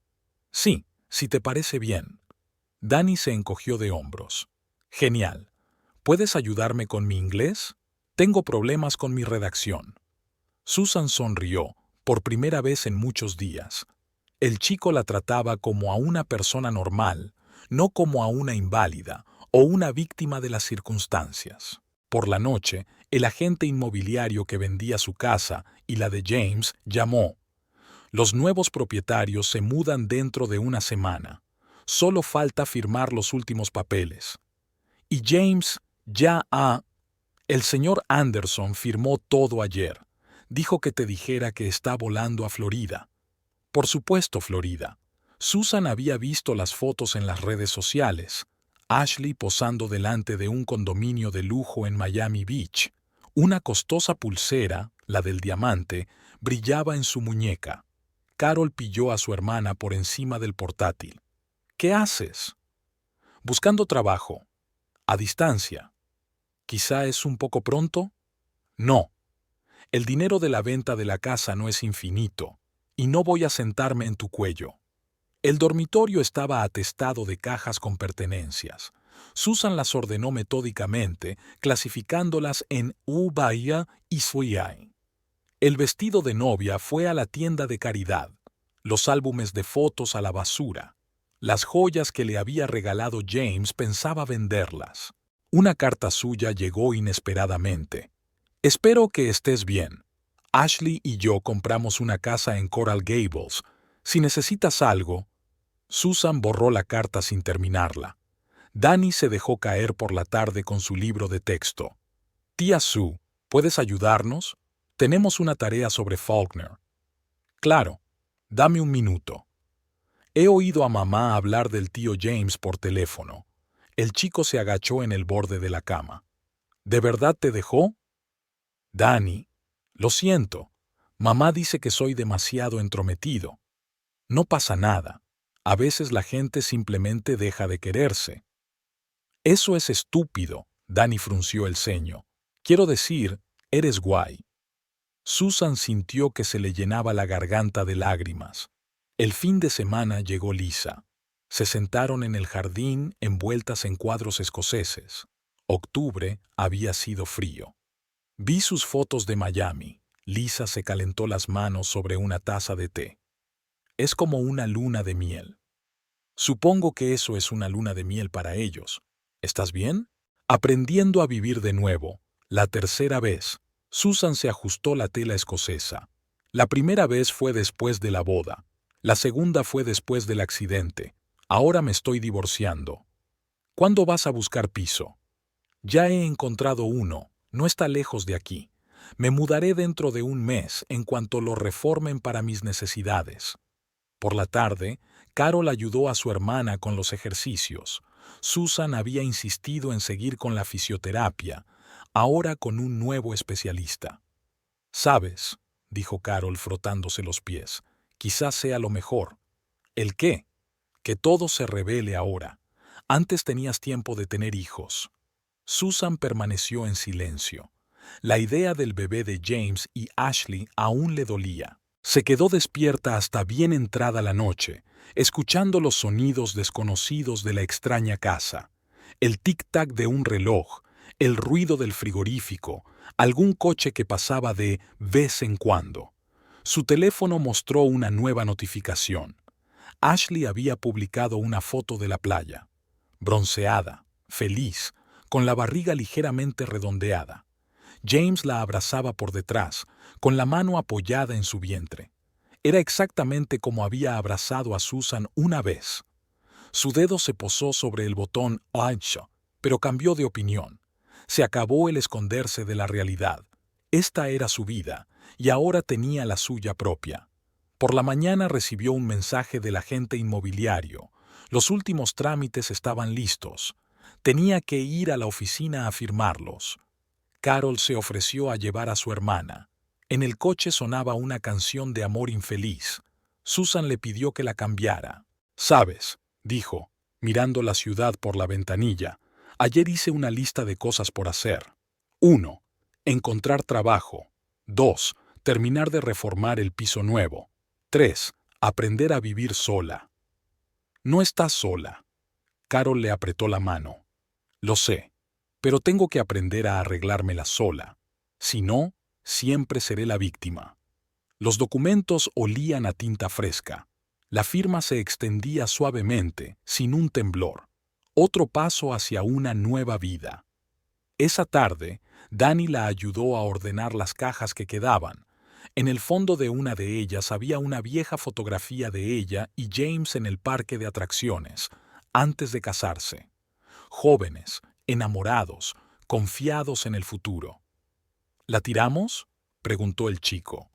«Sí, si te parece bien». Danny se encogió de hombros. «Genial. ¿Puedes ayudarme con mi inglés? Tengo problemas con mi redacción». Susan sonrió, por primera vez en muchos días. El chico la trataba como a una persona normal, no como a una inválida o una víctima de las circunstancias. Por la noche, el agente inmobiliario que vendía su casa y la de James llamó. «Los nuevos propietarios se mudan dentro de una semana. Solo falta firmar los últimos papeles. Y James ya ha... El señor Anderson firmó todo ayer. Dijo que te dijera que está volando a Florida». Por supuesto, Florida. Susan había visto las fotos en las redes sociales. Ashley posando delante de un condominio de lujo en Miami Beach. Una costosa pulsera, la del diamante, brillaba en su muñeca. Carol pilló a su hermana por encima del portátil. «¿Qué haces?». Buscando trabajo. A distancia. ¿Quizá es un poco pronto? No. El dinero de la venta de la casa no es infinito, y no voy a sentarme en tu cuello. El dormitorio estaba atestado de cajas con pertenencias. Susan las ordenó metódicamente, clasificándolas en Ubaya y Suyai. El vestido de novia fue a la tienda de caridad, los álbumes de fotos a la basura. Las joyas que le había regalado James pensaba venderlas. Una carta suya llegó inesperadamente. Espero que estés bien. Ashley y yo compramos una casa en Coral Gables. Si necesitas algo... Susan borró la carta sin terminarla. Danny se dejó caer por la tarde con su libro de texto. Tía Sue, ¿puedes ayudarnos? Tenemos una tarea sobre Faulkner. Claro, dame un minuto. He oído a mamá hablar del tío James por teléfono. El chico se agachó en el borde de la cama. ¿De verdad te dejó? Danny, lo siento. Mamá dice que soy demasiado entrometido. No pasa nada. A veces la gente simplemente deja de quererse. Eso es estúpido, Danny frunció el ceño. Quiero decir, eres guay. Susan sintió que se le llenaba la garganta de lágrimas. El fin de semana llegó Lisa. Se sentaron en el jardín envueltas en cuadros escoceses. Octubre había sido frío. Vi sus fotos de Miami. Lisa se calentó las manos sobre una taza de té. Es como una luna de miel. Supongo que eso es una luna de miel para ellos. ¿Estás bien? Aprendiendo a vivir de nuevo. La tercera vez. Susan se ajustó la tela escocesa. La primera vez fue después de la boda. La segunda fue después del accidente. Ahora me estoy divorciando. ¿Cuándo vas a buscar piso? Ya he encontrado uno. No está lejos de aquí. Me mudaré dentro de un mes en cuanto lo reformen para mis necesidades. Por la tarde, Carol ayudó a su hermana con los ejercicios. Susan había insistido en seguir con la fisioterapia, ahora con un nuevo especialista. «¿Sabes?», dijo Carol frotándose los pies, «quizás sea lo mejor». «¿El qué?». «Que todo se revele ahora. Antes tenías tiempo de tener hijos». Susan permaneció en silencio. La idea del bebé de James y Ashley aún le dolía. Se quedó despierta hasta bien entrada la noche, escuchando los sonidos desconocidos de la extraña casa, el tic-tac de un reloj, el ruido del frigorífico, algún coche que pasaba de vez en cuando. Su teléfono mostró una nueva notificación. Ashley había publicado una foto de la playa, bronceada, feliz, con la barriga ligeramente redondeada. James la abrazaba por detrás, con la mano apoyada en su vientre. Era exactamente como había abrazado a Susan una vez. Su dedo se posó sobre el botón «Ansho», pero cambió de opinión. Se acabó el esconderse de la realidad. Esta era su vida, y ahora tenía la suya propia. Por la mañana recibió un mensaje del agente inmobiliario. Los últimos trámites estaban listos. Tenía que ir a la oficina a firmarlos. Carol se ofreció a llevar a su hermana. En el coche sonaba una canción de amor infeliz. Susan le pidió que la cambiara. «Sabes», dijo, mirando la ciudad por la ventanilla, «ayer hice una lista de cosas por hacer. 1. Encontrar trabajo. 2. Terminar de reformar el piso nuevo. 3. Aprender a vivir sola». «No estás sola». Carol le apretó la mano. «Lo sé, pero tengo que aprender a arreglármela sola. Si no, siempre seré la víctima». Los documentos olían a tinta fresca. La firma se extendía suavemente, sin un temblor. Otro paso hacia una nueva vida. Esa tarde, Danny la ayudó a ordenar las cajas que quedaban. En el fondo de una de ellas había una vieja fotografía de ella y James en el parque de atracciones, antes de casarse. Jóvenes, enamorados, confiados en el futuro. «¿La tiramos?», preguntó el chico.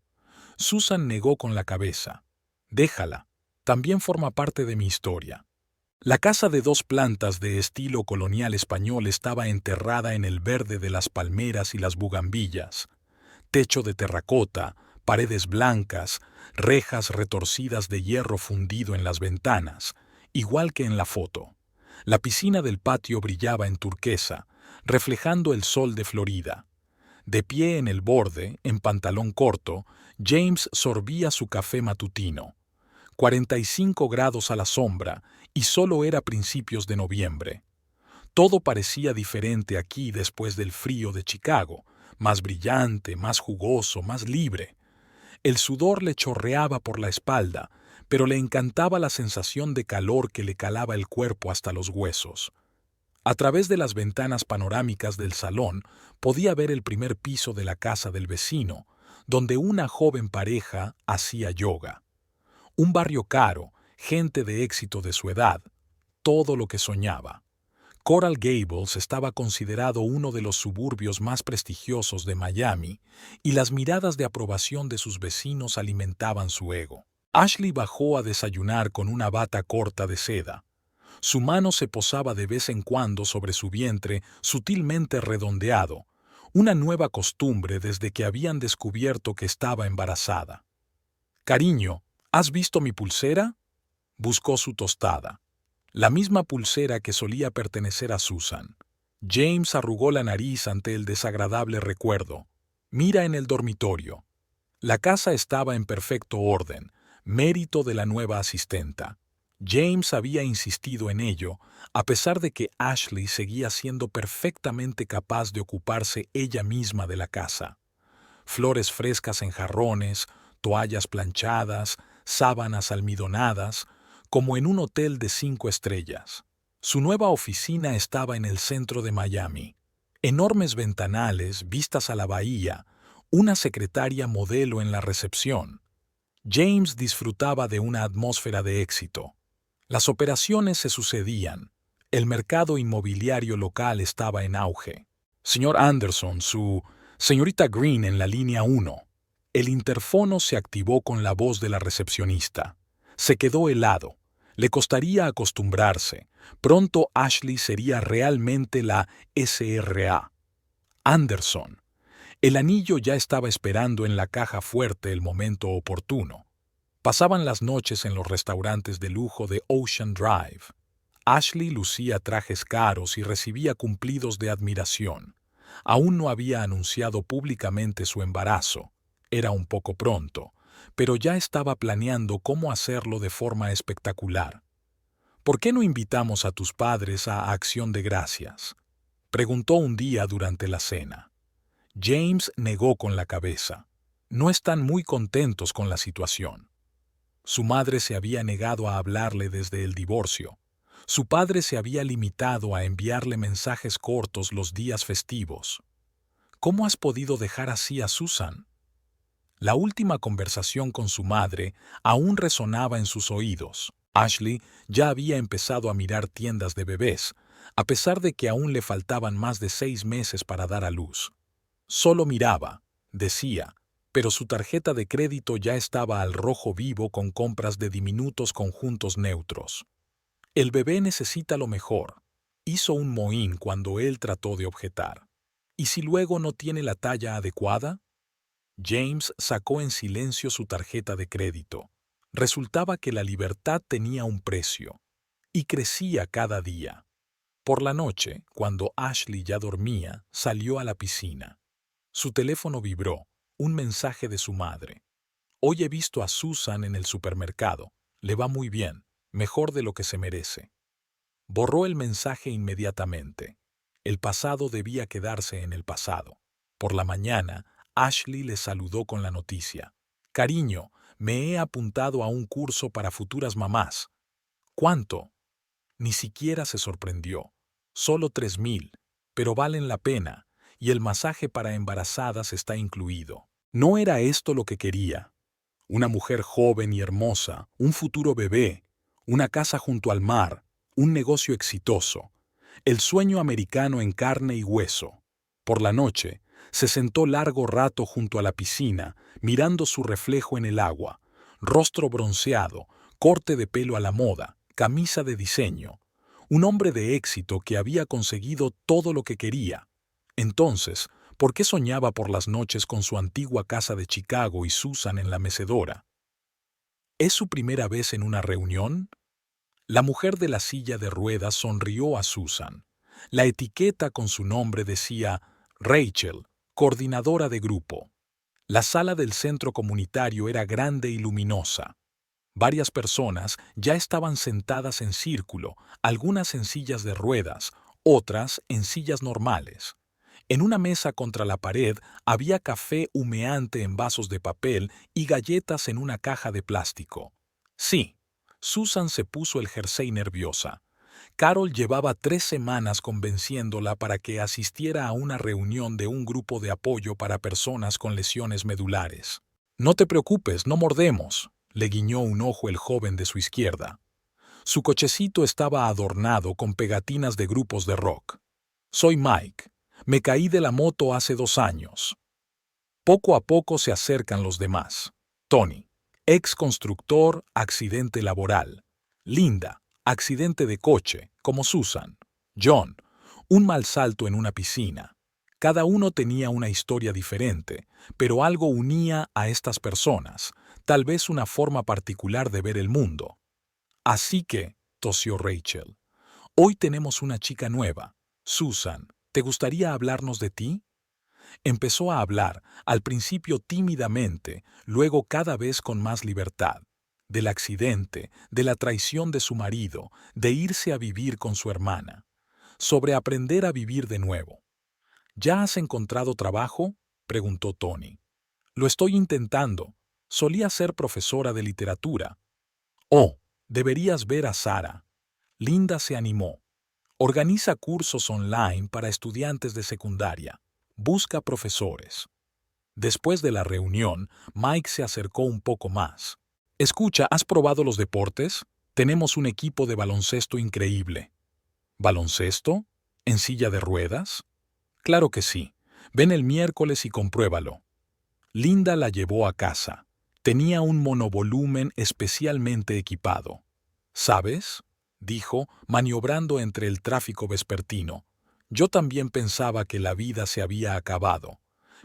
Susan negó con la cabeza. «Déjala, también forma parte de mi historia». La casa de 2 plantas de estilo colonial español estaba enterrada en el verde de las palmeras y las bugambillas. Techo de terracota, paredes blancas, rejas retorcidas de hierro fundido en las ventanas, igual que en la foto. La piscina del patio brillaba en turquesa, reflejando el sol de Florida. De pie en el borde, en pantalón corto, James sorbía su café matutino. 45 grados a la sombra, y solo era principios de noviembre. Todo parecía diferente aquí después del frío de Chicago, más brillante, más jugoso, más libre. El sudor le chorreaba por la espalda, pero le encantaba la sensación de calor que le calaba el cuerpo hasta los huesos. A través de las ventanas panorámicas del salón podía ver el primer piso de la casa del vecino, donde una joven pareja hacía yoga. Un barrio caro, gente de éxito de su edad, todo lo que soñaba. Coral Gables estaba considerado uno de los suburbios más prestigiosos de Miami, y las miradas de aprobación de sus vecinos alimentaban su ego. Ashley bajó a desayunar con una bata corta de seda. Su mano se posaba de vez en cuando sobre su vientre sutilmente redondeado, una nueva costumbre desde que habían descubierto que estaba embarazada. «Cariño, ¿has visto mi pulsera?», buscó su tostada. La misma pulsera que solía pertenecer a Susan. James arrugó la nariz ante el desagradable recuerdo. «Mira en el dormitorio». La casa estaba en perfecto orden, mérito de la nueva asistenta. James había insistido en ello, a pesar de que Ashley seguía siendo perfectamente capaz de ocuparse ella misma de la casa. Flores frescas en jarrones, toallas planchadas, sábanas almidonadas, como en un hotel de 5 estrellas. Su nueva oficina estaba en el centro de Miami. Enormes ventanales, vistas a la bahía, una secretaria modelo en la recepción. James disfrutaba de una atmósfera de éxito. Las operaciones se sucedían. El mercado inmobiliario local estaba en auge. «Señor Anderson, señorita Green en la línea 1». El interfono se activó con la voz de la recepcionista. Se quedó helado. Le costaría acostumbrarse. Pronto Ashley sería realmente la SRA. Anderson. El anillo ya estaba esperando en la caja fuerte el momento oportuno. Pasaban las noches en los restaurantes de lujo de Ocean Drive. Ashley lucía trajes caros y recibía cumplidos de admiración. Aún no había anunciado públicamente su embarazo. Era un poco pronto, pero ya estaba planeando cómo hacerlo de forma espectacular. «¿Por qué no invitamos a tus padres a Acción de Gracias?», preguntó un día durante la cena. James negó con la cabeza. No están muy contentos con la situación. Su madre se había negado a hablarle desde el divorcio. Su padre se había limitado a enviarle mensajes cortos los días festivos. «¿Cómo has podido dejar así a Susan?». La última conversación con su madre aún resonaba en sus oídos. Ashley ya había empezado a mirar tiendas de bebés, a pesar de que aún le faltaban más de 6 meses para dar a luz. Solo miraba, decía, pero su tarjeta de crédito ya estaba al rojo vivo con compras de diminutos conjuntos neutros. «El bebé necesita lo mejor», hizo un mohín cuando él trató de objetar. «¿Y si luego no tiene la talla adecuada?». James sacó en silencio su tarjeta de crédito. Resultaba que la libertad tenía un precio, y crecía cada día. Por la noche, cuando Ashley ya dormía, salió a la piscina. Su teléfono vibró, un mensaje de su madre. «Hoy he visto a Susan en el supermercado. Le va muy bien, mejor de lo que se merece». Borró el mensaje inmediatamente. El pasado debía quedarse en el pasado. Por la mañana, Ashley le saludó con la noticia. «Cariño, me he apuntado a un curso para futuras mamás». «¿Cuánto?». Ni siquiera se sorprendió. «Solo 3,000, pero valen la pena, y el masaje para embarazadas está incluido». No era esto lo que quería. Una mujer joven y hermosa, un futuro bebé, una casa junto al mar, un negocio exitoso. El sueño americano en carne y hueso. Por la noche, se sentó largo rato junto a la piscina, mirando su reflejo en el agua. Rostro bronceado, corte de pelo a la moda, camisa de diseño. Un hombre de éxito que había conseguido todo lo que quería. Entonces, ¿por qué soñaba por las noches con su antigua casa de Chicago y Susan en la mecedora? ¿Es su primera vez en una reunión? La mujer de la silla de ruedas sonrió a Susan. La etiqueta con su nombre decía Rachel, coordinadora de grupo. La sala del centro comunitario era grande y luminosa. Varias personas ya estaban sentadas en círculo, algunas en sillas de ruedas, otras en sillas normales. En una mesa contra la pared había café humeante en vasos de papel y galletas en una caja de plástico. Sí, Susan se puso el jersey nerviosa. Carol llevaba 3 semanas convenciéndola para que asistiera a una reunión de un grupo de apoyo para personas con lesiones medulares. «No te preocupes, no mordemos», le guiñó un ojo el joven de su izquierda. Su cochecito estaba adornado con pegatinas de grupos de rock. «Soy Mike. Me caí de la moto hace 2 años». Poco a poco se acercan los demás. Tony, ex constructor, accidente laboral. Linda, accidente de coche, como Susan. John, un mal salto en una piscina. Cada uno tenía una historia diferente, pero algo unía a estas personas, tal vez una forma particular de ver el mundo. Así que, tosió Rachel, hoy tenemos una chica nueva. Susan, ¿te gustaría hablarnos de ti? Empezó a hablar, al principio tímidamente, luego cada vez con más libertad. Del accidente, de la traición de su marido, de irse a vivir con su hermana. Sobre aprender a vivir de nuevo. ¿Ya has encontrado trabajo?, preguntó Tony. Lo estoy intentando. Solía ser profesora de literatura. Oh, deberías ver a Sara. Linda se animó. Organiza cursos online para estudiantes de secundaria. Busca profesores. Después de la reunión, Mike se acercó un poco más. Escucha, ¿has probado los deportes? Tenemos un equipo de baloncesto increíble. ¿Baloncesto? ¿En silla de ruedas? Claro que sí. Ven el miércoles y compruébalo. Linda la llevó a casa. Tenía un monovolumen especialmente equipado. ¿Sabes?, dijo, maniobrando entre el tráfico vespertino. Yo también pensaba que la vida se había acabado.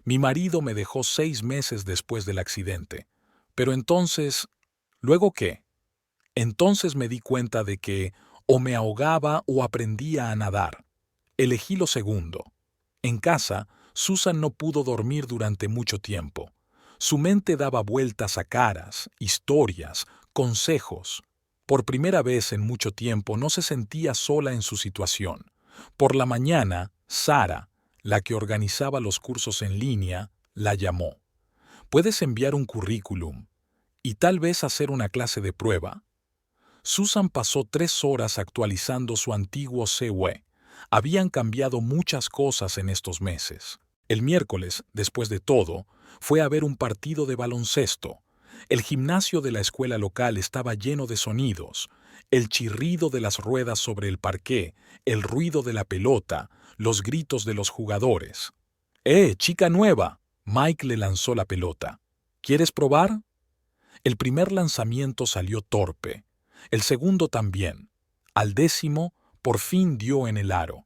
Mi marido me dejó 6 meses después del accidente. Pero entonces... ¿Luego qué? Entonces me di cuenta de que o me ahogaba o aprendía a nadar. Elegí lo segundo. En casa, Susan no pudo dormir durante mucho tiempo. Su mente daba vueltas a caras, historias, consejos. Por primera vez en mucho tiempo no se sentía sola en su situación. Por la mañana, Sara, la que organizaba los cursos en línea, la llamó. ¿Puedes enviar un currículum y tal vez hacer una clase de prueba? Susan pasó 3 horas actualizando su antiguo CV. Habían cambiado muchas cosas en estos meses. El miércoles, después de todo, fue a ver un partido de baloncesto. El gimnasio de la escuela local estaba lleno de sonidos. El chirrido de las ruedas sobre el parqué, el ruido de la pelota, los gritos de los jugadores. Chica nueva! Mike le lanzó la pelota. ¿Quieres probar? El primer lanzamiento salió torpe. El segundo también. Al 10º, por fin dio en el aro.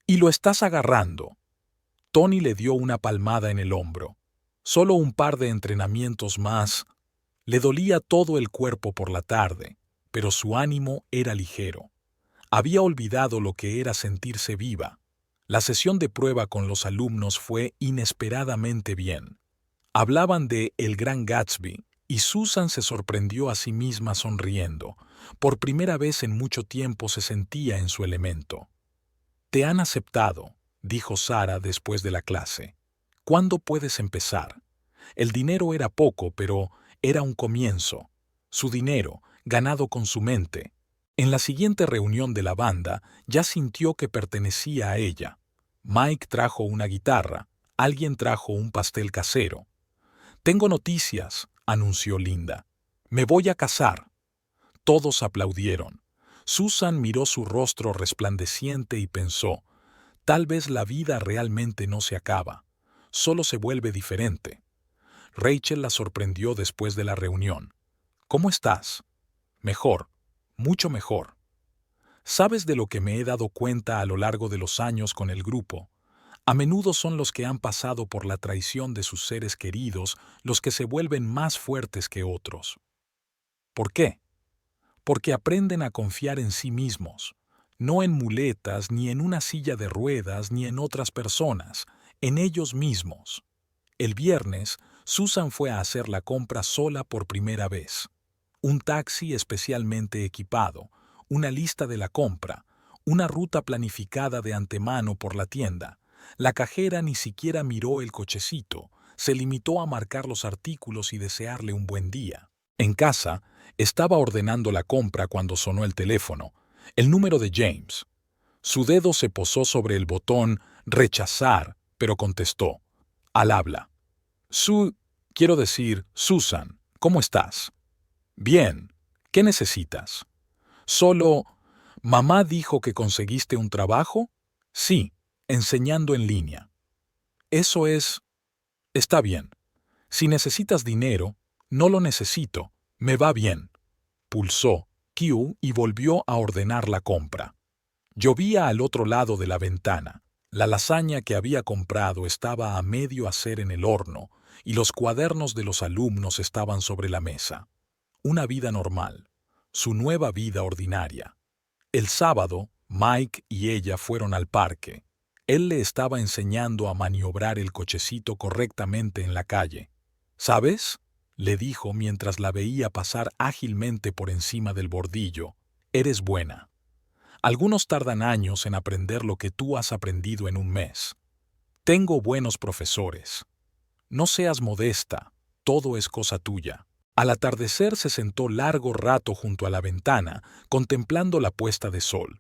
«Y lo estás agarrando». Tony le dio una palmada en el hombro. Solo un par de entrenamientos más. Le dolía todo el cuerpo por la tarde, pero su ánimo era ligero. Había olvidado lo que era sentirse viva. La sesión de prueba con los alumnos fue inesperadamente bien. Hablaban de El Gran Gatsby, y Susan se sorprendió a sí misma sonriendo. Por primera vez en mucho tiempo se sentía en su elemento. «Te han aceptado», dijo Sara después de la clase. «¿Cuándo puedes empezar?» El dinero era poco, pero era un comienzo. Su dinero, ganado con su mente. En la siguiente reunión de la banda, ya sintió que pertenecía a ella. Mike trajo una guitarra, alguien trajo un pastel casero. «Tengo noticias», anunció Linda. «Me voy a casar». Todos aplaudieron. Susan miró su rostro resplandeciente y pensó, tal vez la vida realmente no se acaba, solo se vuelve diferente. Rachel la sorprendió después de la reunión. «¿Cómo estás?» «Mejor, mucho mejor». «¿Sabes de lo que me he dado cuenta a lo largo de los años con el grupo? A menudo son los que han pasado por la traición de sus seres queridos los que se vuelven más fuertes que otros». «¿Por qué?» porque aprenden a confiar en sí mismos, no en muletas, ni en una silla de ruedas, ni en otras personas, en ellos mismos. El viernes, Susan fue a hacer la compra sola por primera vez. Un taxi especialmente equipado, una lista de la compra, una ruta planificada de antemano por la tienda. La cajera ni siquiera miró el cochecito, se limitó a marcar los artículos y desearle un buen día. En casa, estaba ordenando la compra cuando sonó el teléfono, el número de James. Su dedo se posó sobre el botón rechazar, pero contestó. Al habla. Quiero decir, Susan, ¿cómo estás? Bien. ¿Qué necesitas? Solo, ¿mamá dijo que conseguiste un trabajo? Sí, enseñando en línea. Eso es... Está bien. Si necesitas dinero, no lo necesito. Me va bien. Pulsó Q y volvió a ordenar la compra. Llovía al otro lado de la ventana. La lasaña que había comprado estaba a medio hacer en el horno y los cuadernos de los alumnos estaban sobre la mesa. Una vida normal. Su nueva vida ordinaria. El sábado, Mike y ella fueron al parque. Él le estaba enseñando a maniobrar el cochecito correctamente en la calle. ¿Sabes?, le dijo mientras la veía pasar ágilmente por encima del bordillo. Eres buena. Algunos tardan años en aprender lo que tú has aprendido en un mes. Tengo buenos profesores. No seas modesta, todo es cosa tuya. Al atardecer se sentó largo rato junto a la ventana, contemplando la puesta de sol.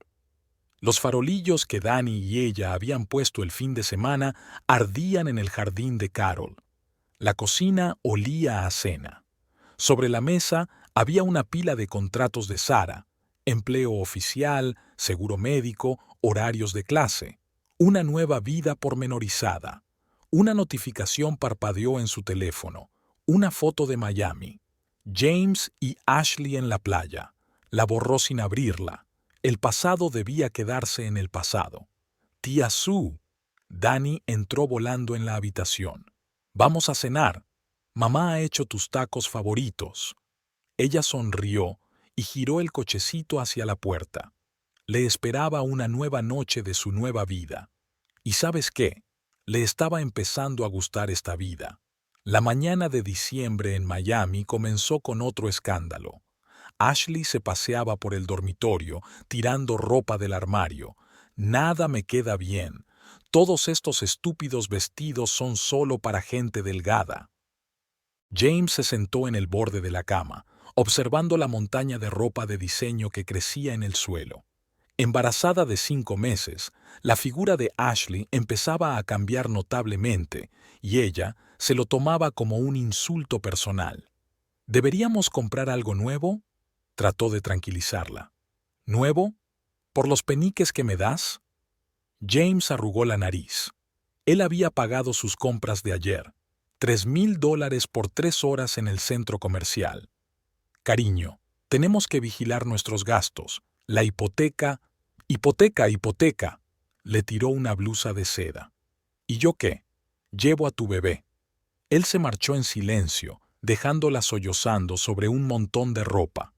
Los farolillos que Danny y ella habían puesto el fin de semana ardían en el jardín de Carol. La cocina olía a cena. Sobre la mesa había una pila de contratos de Sara, empleo oficial, seguro médico, horarios de clase, una nueva vida pormenorizada. Una notificación parpadeó en su teléfono, una foto de Miami. James y Ashley en la playa. La borró sin abrirla. El pasado debía quedarse en el pasado. Tía Sue. Danny entró volando en la habitación. Vamos a cenar. Mamá ha hecho tus tacos favoritos. Ella sonrió y giró el cochecito hacia la puerta. Le esperaba una nueva noche de su nueva vida. ¿Y sabes qué? Le estaba empezando a gustar esta vida. La mañana de diciembre en Miami comenzó con otro escándalo. Ashley se paseaba por el dormitorio, tirando ropa del armario. Nada me queda bien. Todos estos estúpidos vestidos son solo para gente delgada. James se sentó en el borde de la cama, observando la montaña de ropa de diseño que crecía en el suelo. Embarazada de 5 meses, la figura de Ashley empezaba a cambiar notablemente y ella se lo tomaba como un insulto personal. ¿Deberíamos comprar algo nuevo?, trató de tranquilizarla. ¿Nuevo? ¿Por los peniques que me das? James arrugó la nariz. Él había pagado sus compras de ayer, $3,000 por 3 horas en el centro comercial. Cariño, tenemos que vigilar nuestros gastos. La hipoteca... Hipoteca. Le tiró una blusa de seda. ¿Y yo qué? Llevo a tu bebé. Él se marchó en silencio, dejándola sollozando sobre un montón de ropa.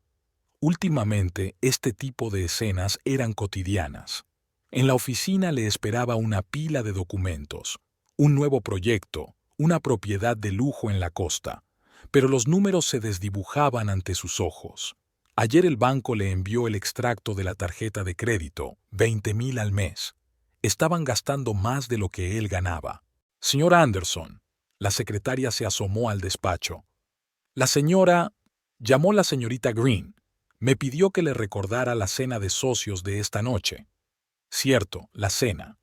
Últimamente, este tipo de escenas eran cotidianas. En la oficina le esperaba una pila de documentos, un nuevo proyecto, una propiedad de lujo en la costa, pero los números se desdibujaban ante sus ojos. Ayer el banco le envió el extracto de la tarjeta de crédito, 20,000 al mes. Estaban gastando más de lo que él ganaba. Señor Anderson, la secretaria se asomó al despacho. La señora, llamó la señorita Green, me pidió que le recordara la cena de socios de esta noche. Cierto, la cena.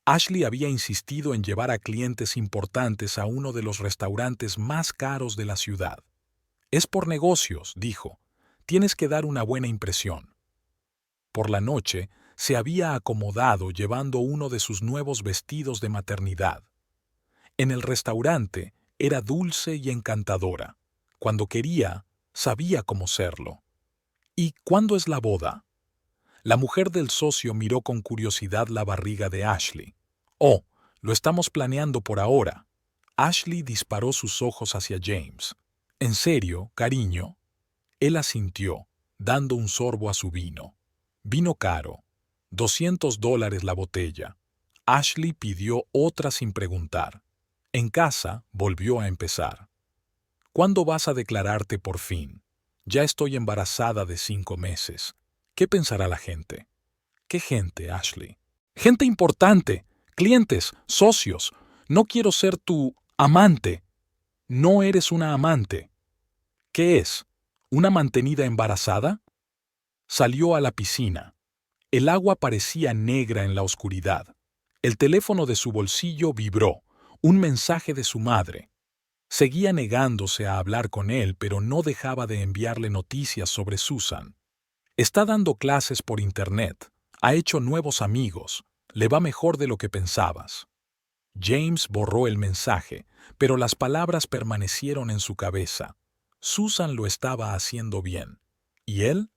Ashley había insistido en llevar a clientes importantes a uno de los restaurantes más caros de la ciudad. Es por negocios, dijo. Tienes que dar una buena impresión. Por la noche, se había acomodado llevando uno de sus nuevos vestidos de maternidad. En el restaurante era dulce y encantadora. Cuando quería, sabía cómo serlo. ¿Y cuándo es la boda? La mujer del socio miró con curiosidad la barriga de Ashley. Oh, lo estamos planeando por ahora. Ashley disparó sus ojos hacia James. ¿En serio, cariño? Él asintió. dando un sorbo a su vino. Vino caro, $200 la botella. Ashley pidió otra sin preguntar. En casa volvió a empezar. ¿Cuándo vas a declararte por fin? Ya estoy embarazada de 5 meses. ¿Qué pensará la gente? ¿Qué gente, Ashley? Gente importante, clientes, socios. No quiero ser tu amante. No eres una amante. ¿Qué es? ¿Una mantenida embarazada? Salió a la piscina. El agua parecía negra en la oscuridad. El teléfono de su bolsillo vibró. Un mensaje de su madre. Seguía negándose a hablar con él, pero no dejaba de enviarle noticias sobre Susan. Está dando clases por internet. Ha hecho nuevos amigos. Le va mejor de lo que pensabas. James borró el mensaje, pero las palabras permanecieron en su cabeza. Susan lo estaba haciendo bien. ¿Y él?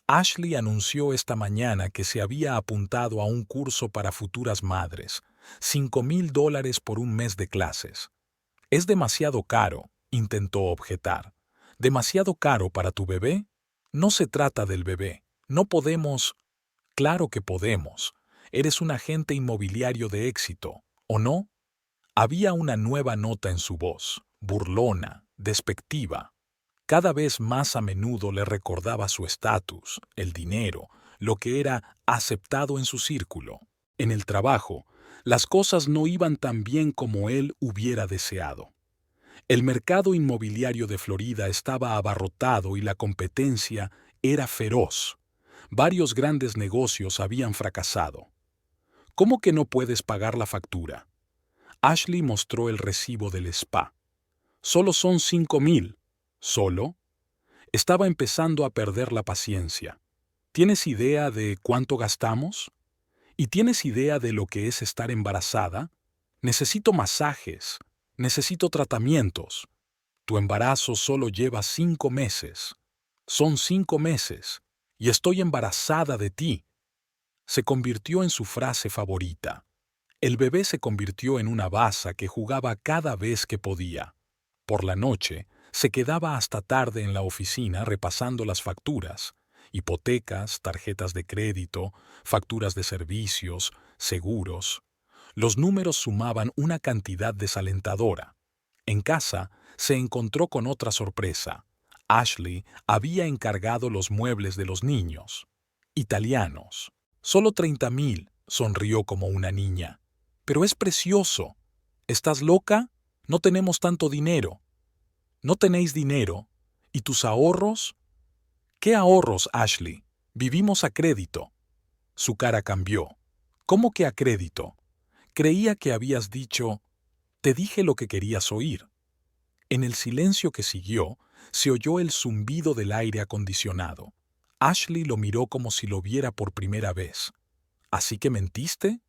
Ashley anunció esta mañana que se había apuntado a un curso para futuras madres. $5,000 por un mes de clases. Es demasiado caro, intentó objetar. ¿Demasiado caro para tu bebé? No se trata del bebé. No podemos. Claro que podemos. Eres un agente inmobiliario de éxito, ¿o no? Había una nueva nota en su voz, burlona, despectiva. Cada vez más a menudo le recordaba su estatus, el dinero, lo que era aceptado en su círculo. En el trabajo, las cosas no iban tan bien como él hubiera deseado. El mercado inmobiliario de Florida estaba abarrotado y la competencia era feroz. Varios grandes negocios habían fracasado. ¿Cómo que no puedes pagar la factura? Ashley mostró el recibo del spa. Solo son 5,000. ¿Solo? Estaba empezando a perder la paciencia. ¿Tienes idea de cuánto gastamos? ¿Y tienes idea de lo que es estar embarazada? Necesito masajes. Necesito tratamientos. Tu embarazo solo lleva 5 meses. Son 5 meses. Y estoy embarazada de ti. Se convirtió en su frase favorita. El bebé se convirtió en una baza que jugaba cada vez que podía. Por la noche, se quedaba hasta tarde en la oficina repasando las facturas, hipotecas, tarjetas de crédito, facturas de servicios, seguros. Los números sumaban una cantidad desalentadora. En casa, se encontró con otra sorpresa. Ashley había encargado los muebles de los niños. Italianos. Solo 30,000, sonrió como una niña. Pero es precioso. ¿Estás loca? No tenemos tanto dinero. ¿No tenéis dinero? ¿Y tus ahorros? ¿Qué ahorros, Ashley? Vivimos a crédito. Su cara cambió. ¿Cómo que a crédito? Creía que habías dicho, te dije lo que querías oír. En el silencio que siguió, se oyó el zumbido del aire acondicionado. Ashley lo miró como si lo viera por primera vez. ¿Así que mentiste?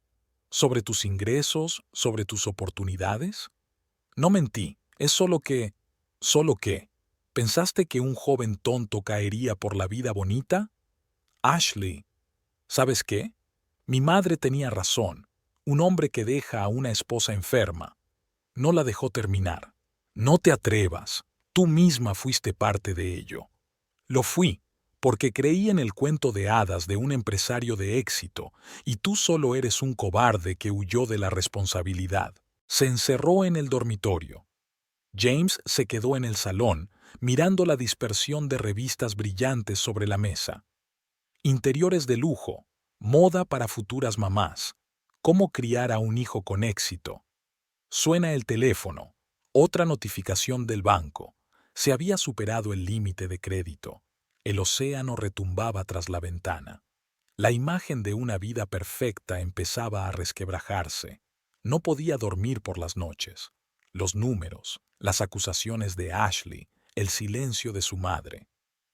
¿Sobre tus ingresos? ¿Sobre tus oportunidades? No mentí, es solo que... ¿Solo qué? ¿Pensaste que un joven tonto caería por la vida bonita? Ashley, ¿sabes qué? Mi madre tenía razón. Un hombre que deja a una esposa enferma. No la dejó terminar. No te atrevas. Tú misma fuiste parte de ello. Lo fui, porque creí en el cuento de hadas de un empresario de éxito, y tú solo eres un cobarde que huyó de la responsabilidad. Se encerró en el dormitorio. James se quedó en el salón, mirando la dispersión de revistas brillantes sobre la mesa. Interiores de lujo, moda para futuras mamás, cómo criar a un hijo con éxito. Suena el teléfono, otra notificación del banco. Se había superado el límite de crédito. El océano retumbaba tras la ventana. La imagen de una vida perfecta empezaba a resquebrajarse. No podía dormir por las noches. Los números, las acusaciones de Ashley, el silencio de su madre.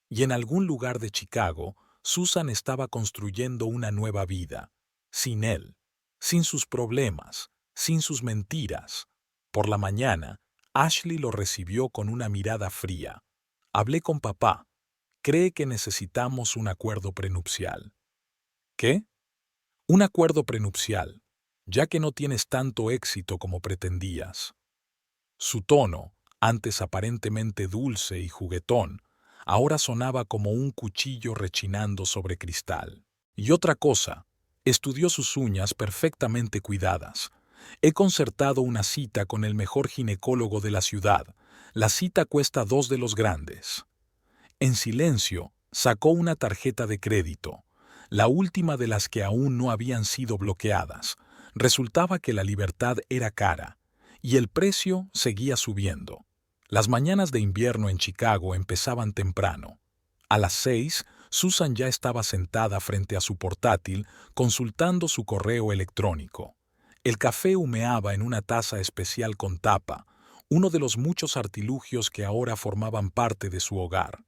Y en algún lugar de Chicago, Susan estaba construyendo una nueva vida. Sin él, sin sus problemas, sin sus mentiras. Por la mañana, Ashley lo recibió con una mirada fría. Hablé con papá. Cree que necesitamos un acuerdo prenupcial. ¿Qué? Un acuerdo prenupcial, ya que no tienes tanto éxito como pretendías. Su tono, antes aparentemente dulce y juguetón, ahora sonaba como un cuchillo rechinando sobre cristal. Y otra cosa, estudió sus uñas perfectamente cuidadas. He concertado una cita con el mejor ginecólogo de la ciudad. La cita cuesta 2 de los grandes. En silencio, sacó una tarjeta de crédito, la última de las que aún no habían sido bloqueadas. Resultaba que la libertad era cara, y el precio seguía subiendo. Las mañanas de invierno en Chicago empezaban temprano. A las 6, Susan ya estaba sentada frente a su portátil, consultando su correo electrónico. El café humeaba en una taza especial con tapa, uno de los muchos artilugios que ahora formaban parte de su hogar.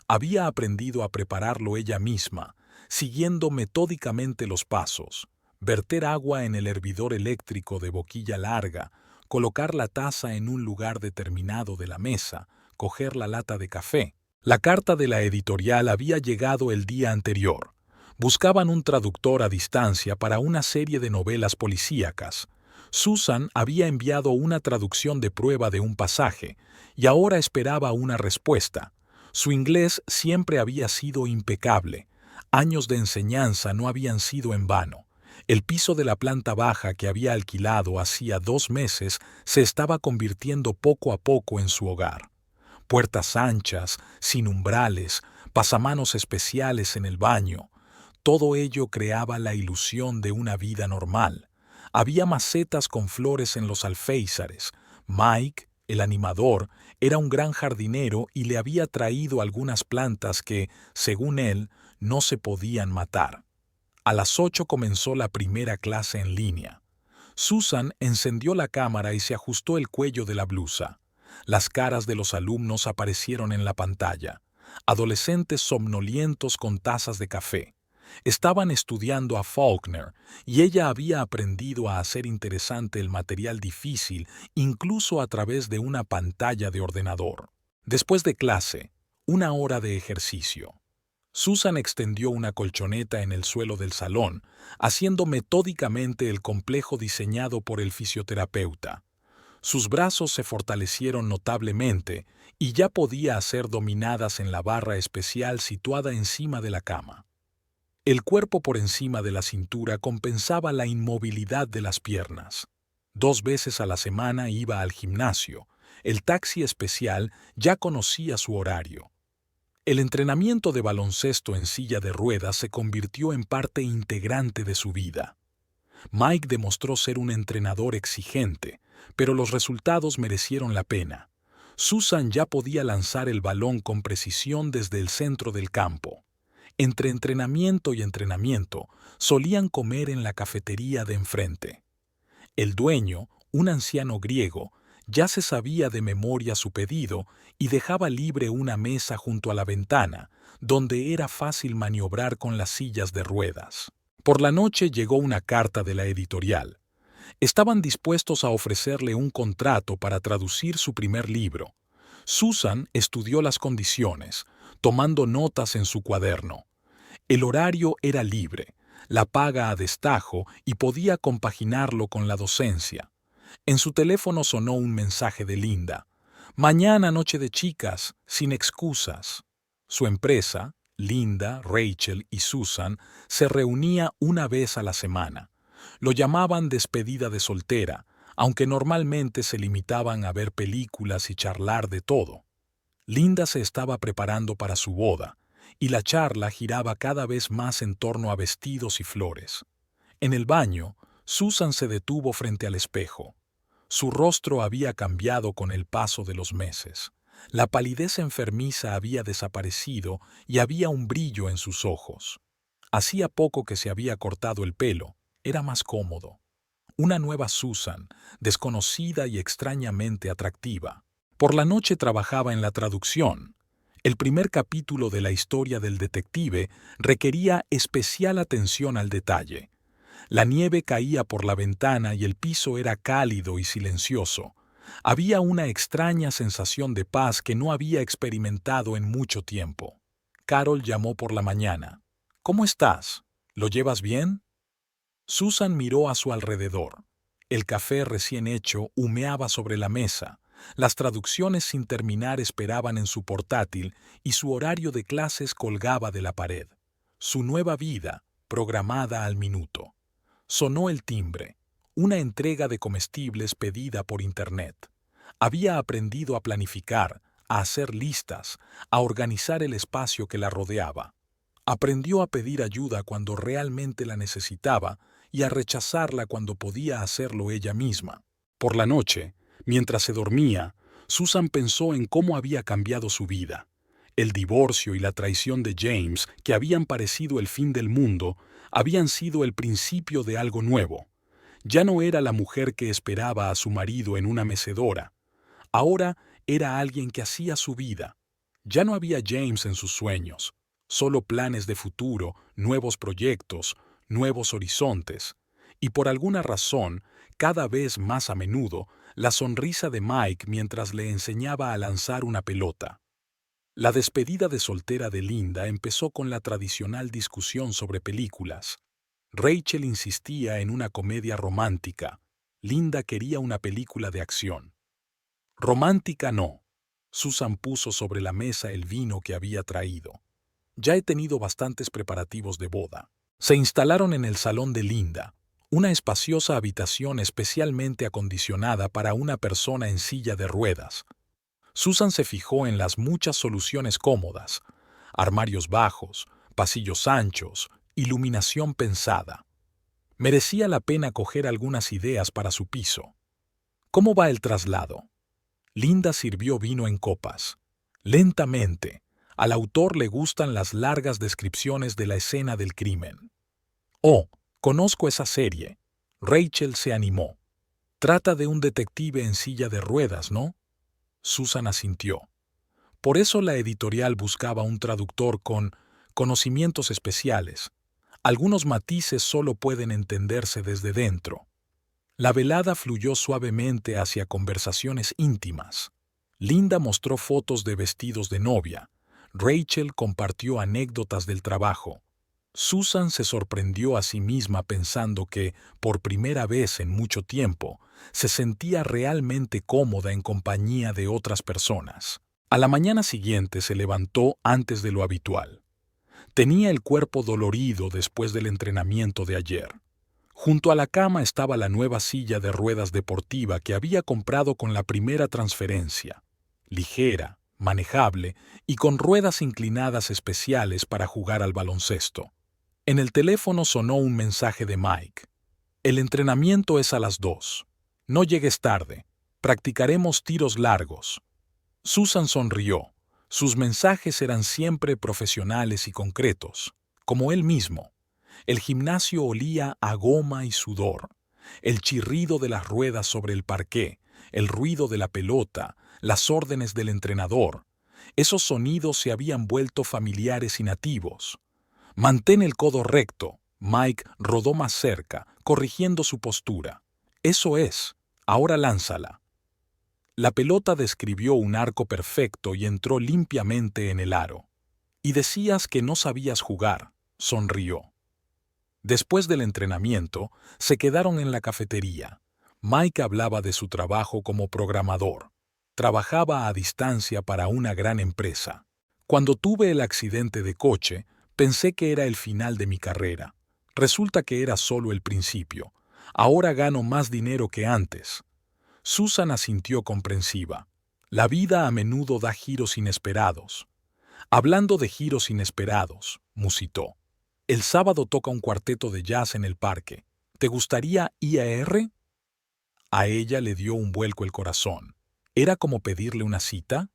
Había aprendido a prepararlo ella misma, siguiendo metódicamente los pasos: verter agua en el hervidor eléctrico de boquilla larga, colocar la taza en un lugar determinado de la mesa, coger la lata de café. La carta de la editorial había llegado el día anterior. Buscaban un traductor a distancia para una serie de novelas policíacas. Susan había enviado una traducción de prueba de un pasaje y ahora esperaba una respuesta. Su inglés siempre había sido impecable. Años de enseñanza no habían sido en vano. El piso de la planta baja que había alquilado hacía 2 meses se estaba convirtiendo poco a poco en su hogar. Puertas anchas, sin umbrales, pasamanos especiales en el baño. Todo ello creaba la ilusión de una vida normal. Había macetas con flores en los alféizares. Mike, el animador, era un gran jardinero y le había traído algunas plantas que, según él, no se podían matar. A las 8 comenzó la primera clase en línea. Susan encendió la cámara y se ajustó el cuello de la blusa. Las caras de los alumnos aparecieron en la pantalla. Adolescentes somnolientos con tazas de café. Estaban estudiando a Faulkner y ella había aprendido a hacer interesante el material difícil incluso a través de una pantalla de ordenador. Después de clase, 1 hora de ejercicio. Susan extendió una colchoneta en el suelo del salón, haciendo metódicamente el complejo diseñado por el fisioterapeuta. Sus brazos se fortalecieron notablemente y ya podía hacer dominadas en la barra especial situada encima de la cama. El cuerpo por encima de la cintura compensaba la inmovilidad de las piernas. 2 veces a la semana iba al gimnasio. El taxi especial ya conocía su horario. El entrenamiento de baloncesto en silla de ruedas se convirtió en parte integrante de su vida. Mike demostró ser un entrenador exigente, pero los resultados merecieron la pena. Susan ya podía lanzar el balón con precisión desde el centro del campo. Entre entrenamiento y entrenamiento, solían comer en la cafetería de enfrente. El dueño, un anciano griego, ya se sabía de memoria su pedido y dejaba libre una mesa junto a la ventana, donde era fácil maniobrar con las sillas de ruedas. Por la noche llegó una carta de la editorial. Estaban dispuestos a ofrecerle un contrato para traducir su primer libro. Susan estudió las condiciones, tomando notas en su cuaderno. El horario era libre, la paga a destajo y podía compaginarlo con la docencia. En su teléfono sonó un mensaje de Linda. Mañana noche de chicas, sin excusas. Su empresa, Linda, Rachel y Susan, se reunía una vez a la semana. Lo llamaban despedida de soltera, aunque normalmente se limitaban a ver películas y charlar de todo. Linda se estaba preparando para su boda, y la charla giraba cada vez más en torno a vestidos y flores. En el baño, Susan se detuvo frente al espejo. Su rostro había cambiado con el paso de los meses. La palidez enfermiza había desaparecido y había un brillo en sus ojos. Hacía poco que se había cortado el pelo, era más cómodo. Una nueva Susan, desconocida y extrañamente atractiva. Por la noche trabajaba en la traducción. El primer capítulo de la historia del detective requería especial atención al detalle. La nieve caía por la ventana y el piso era cálido y silencioso. Había una extraña sensación de paz que no había experimentado en mucho tiempo. Carol llamó por la mañana. ¿Cómo estás? ¿Lo llevas bien? Susan miró a su alrededor. El café recién hecho humeaba sobre la mesa. Las traducciones sin terminar esperaban en su portátil y su horario de clases colgaba de la pared. Su nueva vida, programada al minuto. Sonó el timbre, una entrega de comestibles pedida por internet. Había aprendido a planificar, a hacer listas, a organizar el espacio que la rodeaba. Aprendió a pedir ayuda cuando realmente la necesitaba y a rechazarla cuando podía hacerlo ella misma. Por la noche, mientras se dormía, Susan pensó en cómo había cambiado su vida. El divorcio y la traición de James, que habían parecido el fin del mundo, habían sido el principio de algo nuevo. Ya no era la mujer que esperaba a su marido en una mecedora. Ahora era alguien que hacía su vida. Ya no había James en sus sueños, solo planes de futuro, nuevos proyectos, nuevos horizontes. Y por alguna razón, cada vez más a menudo, la sonrisa de Mike mientras le enseñaba a lanzar una pelota. La despedida de soltera de Linda empezó con la tradicional discusión sobre películas. Rachel insistía en una comedia romántica. Linda quería una película de acción. Romántica no. Susan puso sobre la mesa el vino que había traído. Ya he tenido bastantes preparativos de boda. Se instalaron en el salón de Linda, una espaciosa habitación especialmente acondicionada para una persona en silla de ruedas. Susan se fijó en las muchas soluciones cómodas: armarios bajos, pasillos anchos, iluminación pensada. Merecía la pena coger algunas ideas para su piso. ¿Cómo va el traslado? Linda sirvió vino en copas. Lentamente. Al autor le gustan las largas descripciones de la escena del crimen. Oh, conozco esa serie. Rachel se animó. Trata de un detective en silla de ruedas, ¿no? Susan asintió. Por eso la editorial buscaba un traductor con conocimientos especiales. Algunos matices solo pueden entenderse desde dentro. La velada fluyó suavemente hacia conversaciones íntimas. Linda mostró fotos de vestidos de novia. Rachel compartió anécdotas del trabajo. Susan se sorprendió a sí misma pensando que, por primera vez en mucho tiempo, se sentía realmente cómoda en compañía de otras personas. A la mañana siguiente se levantó antes de lo habitual. Tenía el cuerpo dolorido después del entrenamiento de ayer. Junto a la cama estaba la nueva silla de ruedas deportiva que había comprado con la primera transferencia. Ligera, manejable y con ruedas inclinadas especiales para jugar al baloncesto. En el teléfono sonó un mensaje de Mike. El entrenamiento es a las 2. No llegues tarde. Practicaremos tiros largos. Susan sonrió. Sus mensajes eran siempre profesionales y concretos, como él mismo. El gimnasio olía a goma y sudor. El chirrido de las ruedas sobre el parqué, el ruido de la pelota, las órdenes del entrenador. Esos sonidos se habían vuelto familiares y nativos. Mantén el codo recto. Mike rodó más cerca, corrigiendo su postura. Eso es. Ahora lánzala. La pelota describió un arco perfecto y entró limpiamente en el aro. Y decías que no sabías jugar, sonrió. Después del entrenamiento, se quedaron en la cafetería. Mike hablaba de su trabajo como programador. Trabajaba a distancia para una gran empresa. Cuando tuve el accidente de coche, pensé que era el final de mi carrera. Resulta que era solo el principio. Ahora gano más dinero que antes. Susan asintió comprensiva. La vida a menudo da giros inesperados. Hablando de giros inesperados, musitó. El sábado toca un cuarteto de jazz en el parque. ¿Te gustaría ir? A ella le dio un vuelco el corazón. ¿Era como pedirle una cita?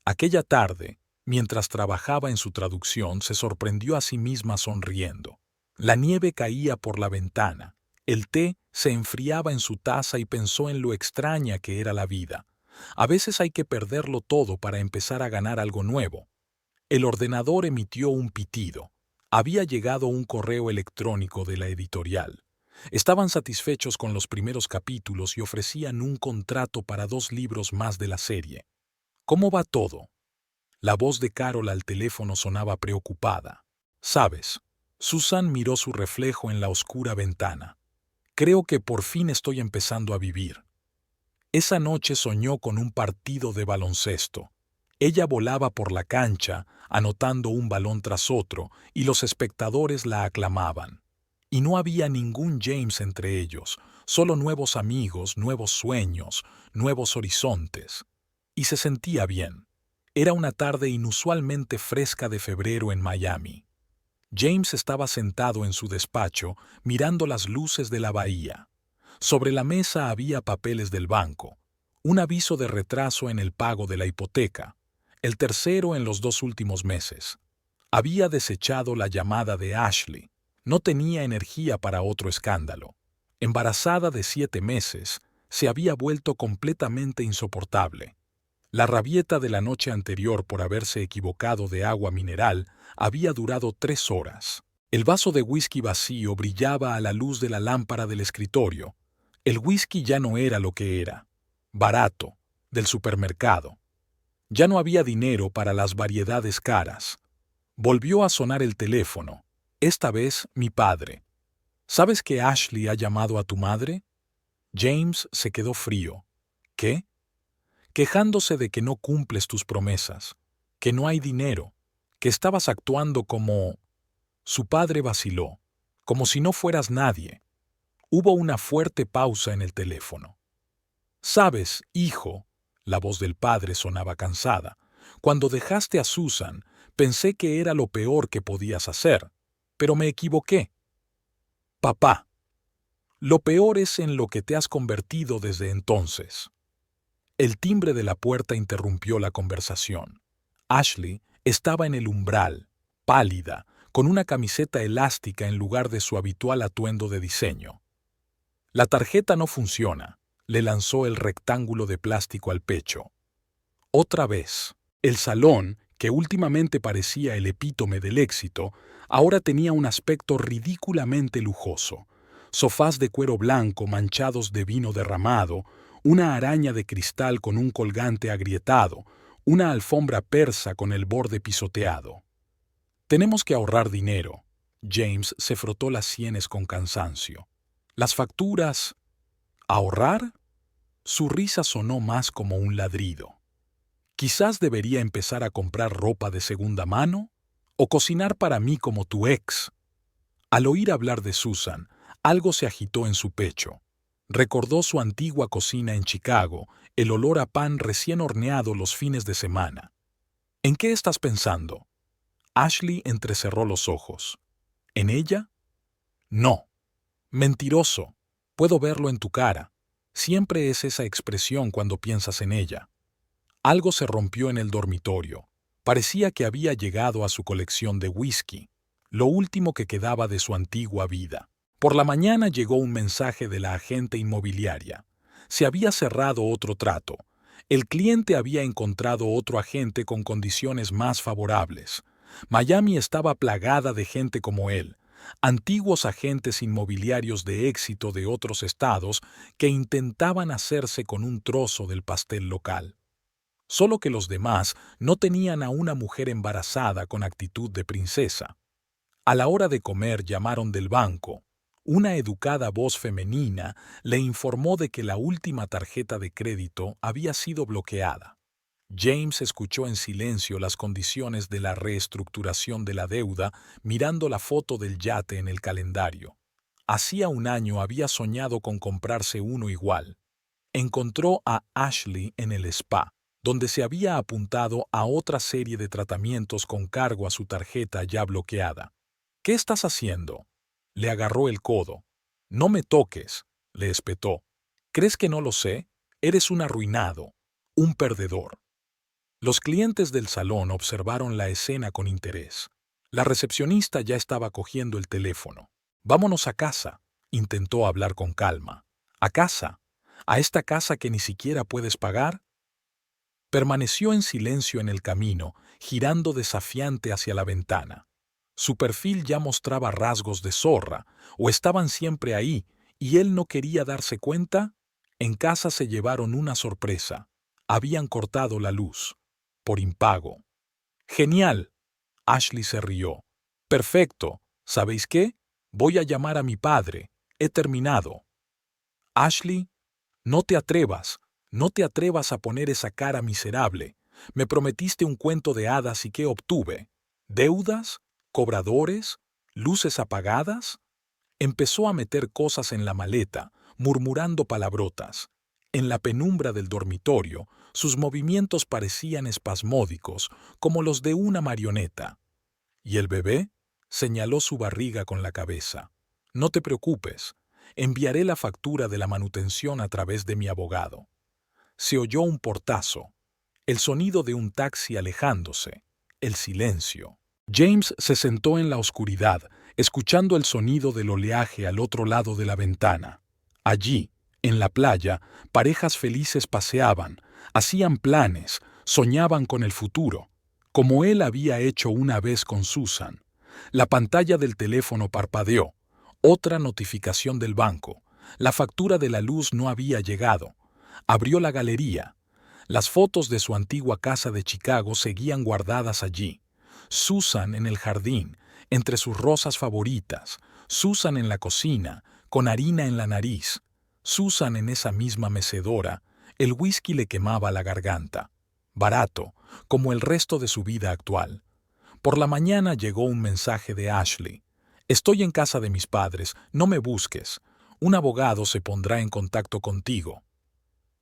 Aquella tarde, mientras trabajaba en su traducción, se sorprendió a sí misma sonriendo. La nieve caía por la ventana. El té se enfriaba en su taza y pensó en lo extraña que era la vida. A veces hay que perderlo todo para empezar a ganar algo nuevo. El ordenador emitió un pitido. Había llegado un correo electrónico de la editorial. Estaban satisfechos con los primeros capítulos y ofrecían un contrato para 2 libros más de la serie. ¿Cómo va todo? La voz de Carol al teléfono sonaba preocupada. ¿Sabes? Susan miró su reflejo en la oscura ventana. Creo que por fin estoy empezando a vivir. Esa noche soñó con un partido de baloncesto. Ella volaba por la cancha, anotando un balón tras otro, y los espectadores la aclamaban. Y no había ningún James entre ellos, solo nuevos amigos, nuevos sueños, nuevos horizontes. Y se sentía bien. Era una tarde inusualmente fresca de febrero en Miami. James estaba sentado en su despacho, mirando las luces de la bahía. Sobre la mesa había papeles del banco, un aviso de retraso en el pago de la hipoteca, el tercero en los 2 últimos meses. Había desechado la llamada de Ashley. No tenía energía para otro escándalo. Embarazada de 7 meses, se había vuelto completamente insoportable. La rabieta de la noche anterior por haberse equivocado de agua mineral había durado 3 horas. El vaso de whisky vacío brillaba a la luz de la lámpara del escritorio. El whisky ya no era lo que era. Barato, del supermercado. Ya no había dinero para las variedades caras. Volvió a sonar el teléfono. Esta vez mi padre. ¿Sabes que Ashley ha llamado a tu madre? James se quedó frío. ¿Qué? Quejándose de que no cumples tus promesas, que no hay dinero, que estabas actuando como... Su padre vaciló, como si no fueras nadie. Hubo una fuerte pausa en el teléfono. «Sabes, hijo», la voz del padre sonaba cansada, «cuando dejaste a Susan, pensé que era lo peor que podías hacer, pero me equivoqué. Papá, lo peor es en lo que te has convertido desde entonces». El timbre de la puerta interrumpió la conversación. Ashley estaba en el umbral, pálida, con una camiseta elástica en lugar de su habitual atuendo de diseño. «La tarjeta no funciona», le lanzó el rectángulo de plástico al pecho. Otra vez, el salón, que últimamente parecía el epítome del éxito, ahora tenía un aspecto ridículamente lujoso. Sofás de cuero blanco manchados de vino derramado, una araña de cristal con un colgante agrietado, una alfombra persa con el borde pisoteado. «Tenemos que ahorrar dinero». James se frotó las sienes con cansancio. «Las facturas... ¿Ahorrar?» Su risa sonó más como un ladrido. «Quizás debería empezar a comprar ropa de segunda mano o cocinar para mí como tu ex». Al oír hablar de Susan, algo se agitó en su pecho. Recordó su antigua cocina en Chicago, el olor a pan recién horneado los fines de semana. «¿En qué estás pensando?» Ashley entrecerró los ojos. «¿En ella?» «No». «Mentiroso. Puedo verlo en tu cara. Siempre es esa expresión cuando piensas en ella». Algo se rompió en el dormitorio. Parecía que había llegado a su colección de whisky, lo último que quedaba de su antigua vida. Por la mañana llegó un mensaje de la agente inmobiliaria. Se había cerrado otro trato. El cliente había encontrado otro agente con condiciones más favorables. Miami estaba plagada de gente como él, antiguos agentes inmobiliarios de éxito de otros estados que intentaban hacerse con un trozo del pastel local. Solo que los demás no tenían a una mujer embarazada con actitud de princesa. A la hora de comer llamaron del banco. Una educada voz femenina le informó de que la última tarjeta de crédito había sido bloqueada. James escuchó en silencio las condiciones de la reestructuración de la deuda mirando la foto del yate en el calendario. Hacía un año había soñado con comprarse uno igual. Encontró a Ashley en el spa, donde se había apuntado a otra serie de tratamientos con cargo a su tarjeta ya bloqueada. «¿Qué estás haciendo?» Le agarró el codo. «No me toques», le espetó. «¿Crees que no lo sé? Eres un arruinado, un perdedor». Los clientes del salón observaron la escena con interés. La recepcionista ya estaba cogiendo el teléfono. «Vámonos a casa», intentó hablar con calma. «¿A casa? ¿A esta casa que ni siquiera puedes pagar?» Permaneció en silencio en el camino, girando desafiante hacia la ventana. Su perfil ya mostraba rasgos de zorra, o estaban siempre ahí, y él no quería darse cuenta. En casa se llevaron una sorpresa. Habían cortado la luz. Por impago. «Genial», Ashley se rió. «Perfecto. ¿Sabéis qué? Voy a llamar a mi padre. He terminado». «Ashley, no te atrevas. No te atrevas a poner esa cara miserable. Me prometiste un cuento de hadas y ¿qué obtuve? ¿Deudas? ¿Cobradores? ¿Luces apagadas? Empezó a meter cosas en la maleta, murmurando palabrotas. En la penumbra del dormitorio, sus movimientos parecían espasmódicos, como los de una marioneta. ¿Y el bebé? Señaló su barriga con la cabeza. No te preocupes, enviaré la factura de la manutención a través de mi abogado. Se oyó un portazo, el sonido de un taxi alejándose, el silencio. James se sentó en la oscuridad, escuchando el sonido del oleaje al otro lado de la ventana. Allí, en la playa, parejas felices paseaban, hacían planes, soñaban con el futuro, como él había hecho una vez con Susan. La pantalla del teléfono parpadeó. Otra notificación del banco. La factura de la luz no había llegado. Abrió la galería. Las fotos de su antigua casa de Chicago seguían guardadas allí. Susan en el jardín, entre sus rosas favoritas. Susan en la cocina, con harina en la nariz. Susan en esa misma mecedora. El whisky le quemaba la garganta. Barato, como el resto de su vida actual. Por la mañana llegó un mensaje de Ashley. Estoy en casa de mis padres, no me busques. Un abogado se pondrá en contacto contigo.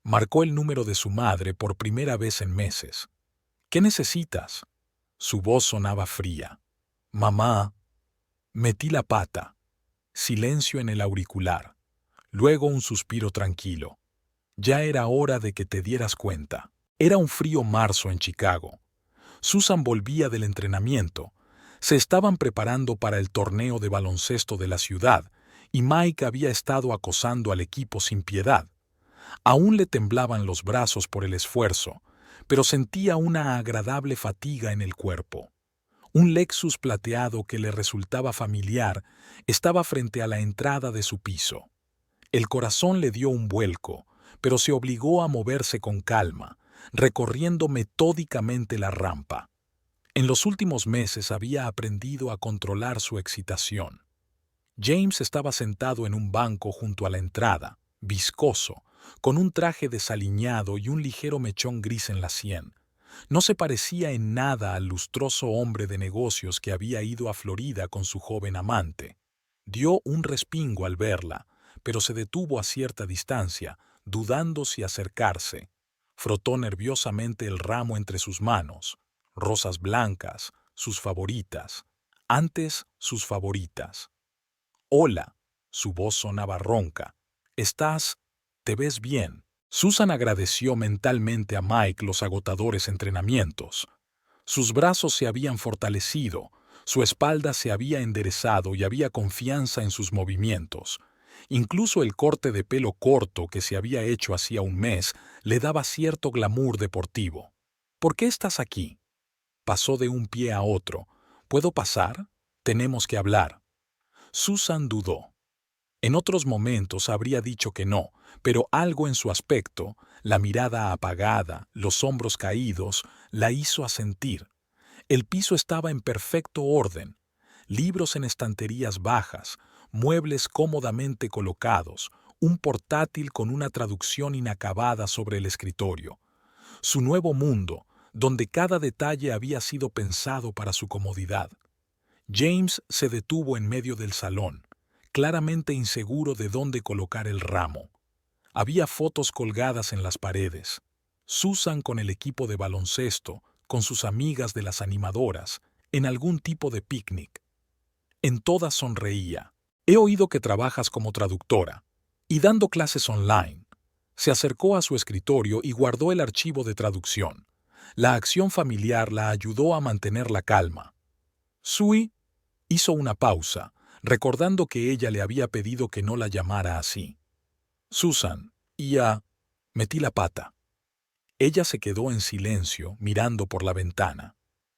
Marcó el número de su madre por primera vez en meses. ¿Qué necesitas? Su voz sonaba fría. Mamá. Metí la pata. Silencio en el auricular. Luego un suspiro tranquilo. Ya era hora de que te dieras cuenta. Era un frío marzo en Chicago. Susan volvía del entrenamiento. Se estaban preparando para el torneo de baloncesto de la ciudad, y Mike había estado acosando al equipo sin piedad. Aún le temblaban los brazos por el esfuerzo, pero sentía una agradable fatiga en el cuerpo. Un Lexus plateado que le resultaba familiar estaba frente a la entrada de su piso. El corazón le dio un vuelco, pero se obligó a moverse con calma, recorriendo metódicamente la rampa. En los últimos meses había aprendido a controlar su excitación. James estaba sentado en un banco junto a la entrada, viscoso, con un traje desaliñado y un ligero mechón gris en la sien. No se parecía en nada al lustroso hombre de negocios que había ido a Florida con su joven amante. Dio un respingo al verla, pero se detuvo a cierta distancia, dudando si acercarse. Frotó nerviosamente el ramo entre sus manos. Rosas blancas, sus favoritas. Antes, sus favoritas. Hola, su voz sonaba ronca. ¿Te ves bien? Susan agradeció mentalmente a Mike los agotadores entrenamientos. Sus brazos se habían fortalecido, su espalda se había enderezado y había confianza en sus movimientos. Incluso el corte de pelo corto que se había hecho hacía un mes le daba cierto glamour deportivo. ¿Por qué estás aquí? Pasó de un pie a otro. ¿Puedo pasar? Tenemos que hablar. Susan dudó. En otros momentos habría dicho que no, pero algo en su aspecto, la mirada apagada, los hombros caídos, la hizo asentir. El piso estaba en perfecto orden. Libros en estanterías bajas, muebles cómodamente colocados, un portátil con una traducción inacabada sobre el escritorio. Su nuevo mundo, donde cada detalle había sido pensado para su comodidad. James se detuvo en medio del salón, claramente inseguro de dónde colocar el ramo. Había fotos colgadas en las paredes. Susan con el equipo de baloncesto, con sus amigas de las animadoras, en algún tipo de picnic. En todas sonreía. He oído que trabajas como traductora y dando clases online. Se acercó a su escritorio y guardó el archivo de traducción. La acción familiar la ayudó a mantener la calma. Sue hizo una pausa, recordando que ella le había pedido que no la llamara así. Susan, metí la pata. Ella se quedó en silencio, mirando por la ventana.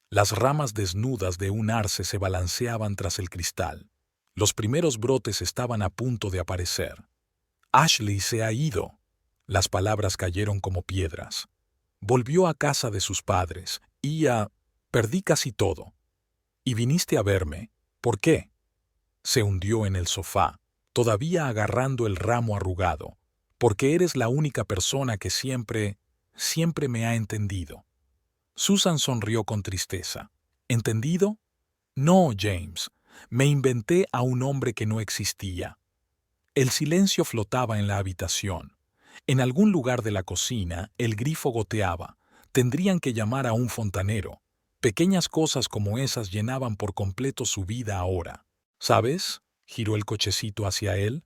Las ramas desnudas de un arce se balanceaban tras el cristal. Los primeros brotes estaban a punto de aparecer. Ashley se ha ido. Las palabras cayeron como piedras. Volvió a casa de sus padres perdí casi todo. ¿Y viniste a verme? ¿Por qué? Se hundió en el sofá, todavía agarrando el ramo arrugado. porque eres la única persona que siempre me ha entendido. Susan sonrió con tristeza. ¿Entendido? No, James. Me inventé a un hombre que no existía. El silencio flotaba en la habitación. En algún lugar de la cocina, el grifo goteaba. Tendrían que llamar a un fontanero. Pequeñas cosas como esas llenaban por completo su vida ahora. ¿Sabes? Giró el cochecito hacia él.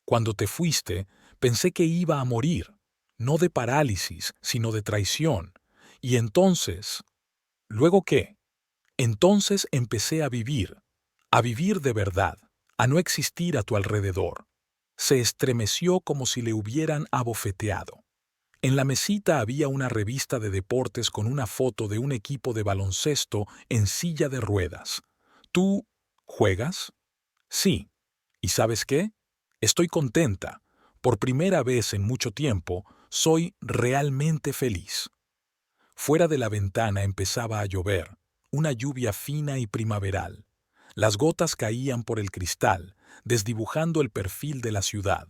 Cuando te fuiste, pensé que iba a morir. No de parálisis, sino de traición. Y entonces... ¿Luego qué? Entonces empecé a vivir de verdad, a no existir a tu alrededor. Se estremeció como si le hubieran abofeteado. En la mesita había una revista de deportes con una foto de un equipo de baloncesto en silla de ruedas. ¿Tú juegas? Sí. ¿Y sabes qué? Estoy contenta. Por primera vez en mucho tiempo, soy realmente feliz. Fuera de la ventana empezaba a llover, una lluvia fina y primaveral. Las gotas caían por el cristal, desdibujando el perfil de la ciudad.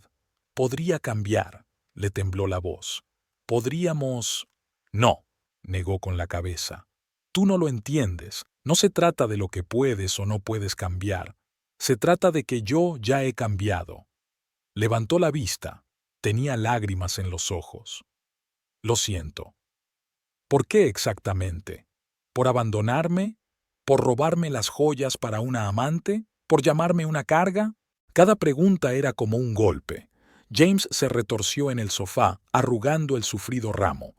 Podría cambiar, le tembló la voz. Podríamos... No, negó con la cabeza. Tú no lo entiendes. No se trata de lo que puedes o no puedes cambiar. Se trata de que yo ya he cambiado. Levantó la vista. Tenía lágrimas en los ojos. Lo siento. ¿Por qué exactamente? ¿Por abandonarme? ¿Por robarme las joyas para una amante? ¿Por llamarme una carga? Cada pregunta era como un golpe. James se retorció en el sofá, arrugando el sufrido ramo.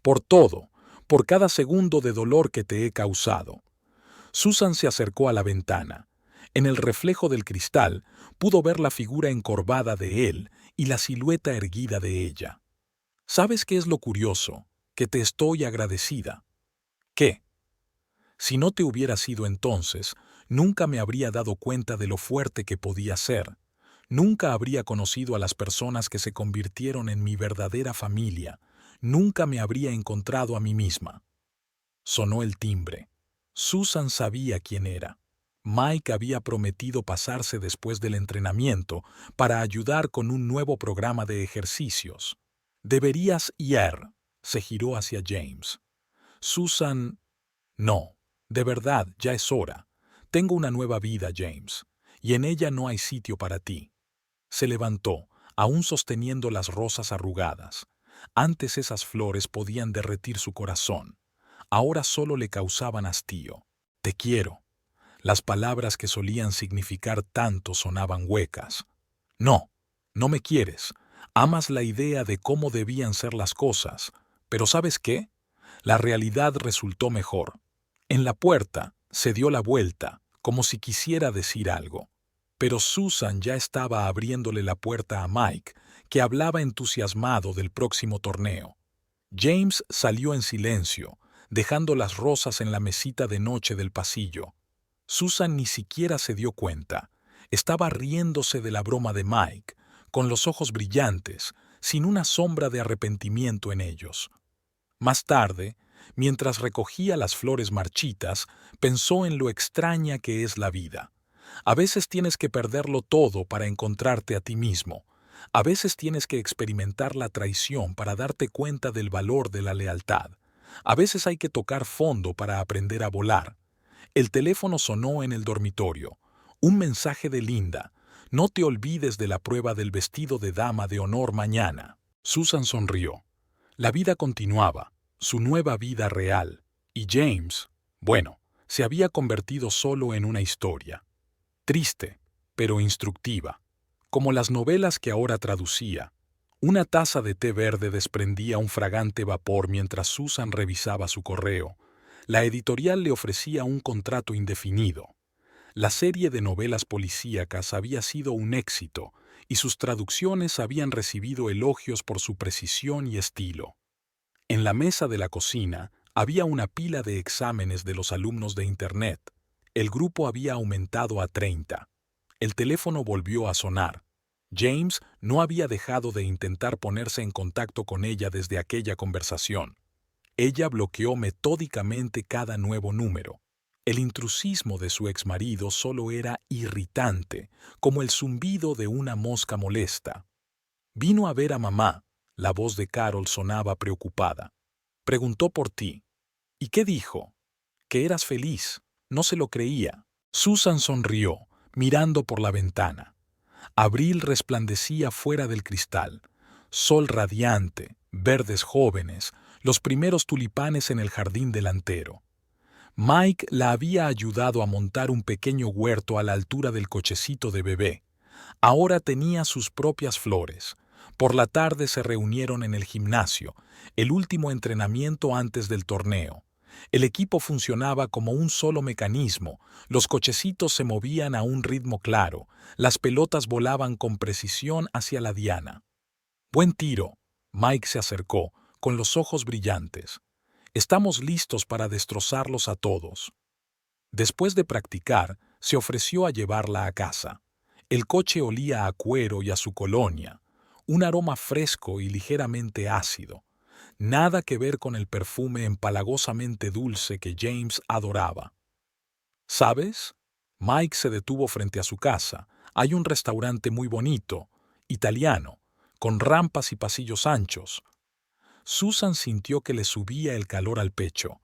Por todo, por cada segundo de dolor que te he causado. Susan se acercó a la ventana. En el reflejo del cristal pudo ver la figura encorvada de él y la silueta erguida de ella. ¿Sabes qué es lo curioso? Que te estoy agradecida. ¿Qué? Si no te hubiera sido entonces, nunca me habría dado cuenta de lo fuerte que podía ser. Nunca habría conocido a las personas que se convirtieron en mi verdadera familia. Nunca me habría encontrado a mí misma. Sonó el timbre. Susan sabía quién era. Mike había prometido pasarse después del entrenamiento para ayudar con un nuevo programa de ejercicios. Deberías ir. Se giró hacia James. Susan... No, de verdad, ya es hora. Tengo una nueva vida, James, y en ella no hay sitio para ti. Se levantó, aún sosteniendo las rosas arrugadas. Antes esas flores podían derretir su corazón. Ahora solo le causaban hastío. Te quiero. Las palabras que solían significar tanto sonaban huecas. No, no me quieres. Amas la idea de cómo debían ser las cosas. Pero ¿sabes qué? La realidad resultó mejor. En la puerta se dio la vuelta, como si quisiera decir algo. Pero Susan ya estaba abriéndole la puerta a Mike, que hablaba entusiasmado del próximo torneo. James salió en silencio, dejando las rosas en la mesita de noche del pasillo. Susan ni siquiera se dio cuenta. Estaba riéndose de la broma de Mike, con los ojos brillantes, sin una sombra de arrepentimiento en ellos. Más tarde, mientras recogía las flores marchitas, pensó en lo extraña que es la vida. A veces tienes que perderlo todo para encontrarte a ti mismo. A veces tienes que experimentar la traición para darte cuenta del valor de la lealtad. A veces hay que tocar fondo para aprender a volar. El teléfono sonó en el dormitorio. Un mensaje de Linda. No te olvides de la prueba del vestido de dama de honor mañana. Susan sonrió. La vida continuaba, su nueva vida real. Y James, bueno, se había convertido solo en una historia. Triste, pero instructiva. Como las novelas que ahora traducía. Una taza de té verde desprendía un fragante vapor mientras Susan revisaba su correo. La editorial le ofrecía un contrato indefinido. La serie de novelas policíacas había sido un éxito y sus traducciones habían recibido elogios por su precisión y estilo. En la mesa de la cocina había una pila de exámenes de los alumnos de Internet. El grupo había aumentado a 30. El teléfono volvió a sonar. James no había dejado de intentar ponerse en contacto con ella desde aquella conversación. Ella bloqueó metódicamente cada nuevo número. El intrusismo de su exmarido solo era irritante, como el zumbido de una mosca molesta. Vino a ver a mamá. La voz de Carol sonaba preocupada. Preguntó por ti. ¿Y qué dijo? Que eras feliz. No se lo creía. Susan sonrió, mirando por la ventana. Abril resplandecía fuera del cristal. Sol radiante, verdes jóvenes, los primeros tulipanes en el jardín delantero. Mike la había ayudado a montar un pequeño huerto a la altura del cochecito de bebé. Ahora tenía sus propias flores. Por la tarde se reunieron en el gimnasio, el último entrenamiento antes del torneo. El equipo funcionaba como un solo mecanismo, los cochecitos se movían a un ritmo claro, las pelotas volaban con precisión hacia la diana. Buen tiro. Mike se acercó, con los ojos brillantes. Estamos listos para destrozarlos a todos. Después de practicar, se ofreció a llevarla a casa. El coche olía a cuero y a su colonia, un aroma fresco y ligeramente ácido. Nada que ver con el perfume empalagosamente dulce que James adoraba. ¿Sabes? Mike se detuvo frente a su casa. Hay un restaurante muy bonito, italiano, con rampas y pasillos anchos. Susan sintió que le subía el calor al pecho.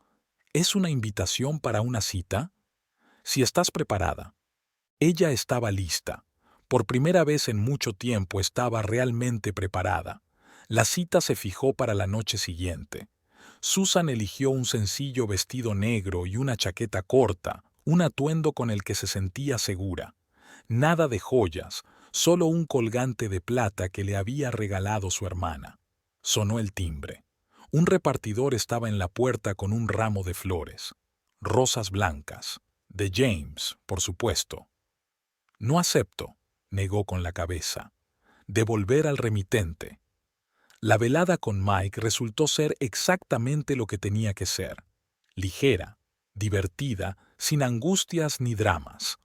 ¿Es una invitación para una cita? Si estás preparada. Ella estaba lista. Por primera vez en mucho tiempo estaba realmente preparada. La cita se fijó para la noche siguiente. Susan eligió un sencillo vestido negro y una chaqueta corta, un atuendo con el que se sentía segura. Nada de joyas, solo un colgante de plata que le había regalado su hermana. Sonó el timbre. Un repartidor estaba en la puerta con un ramo de flores. Rosas blancas. De James, por supuesto. No acepto, negó con la cabeza. Devolver al remitente. La velada con Mike resultó ser exactamente lo que tenía que ser. Ligera, divertida, sin angustias ni dramas.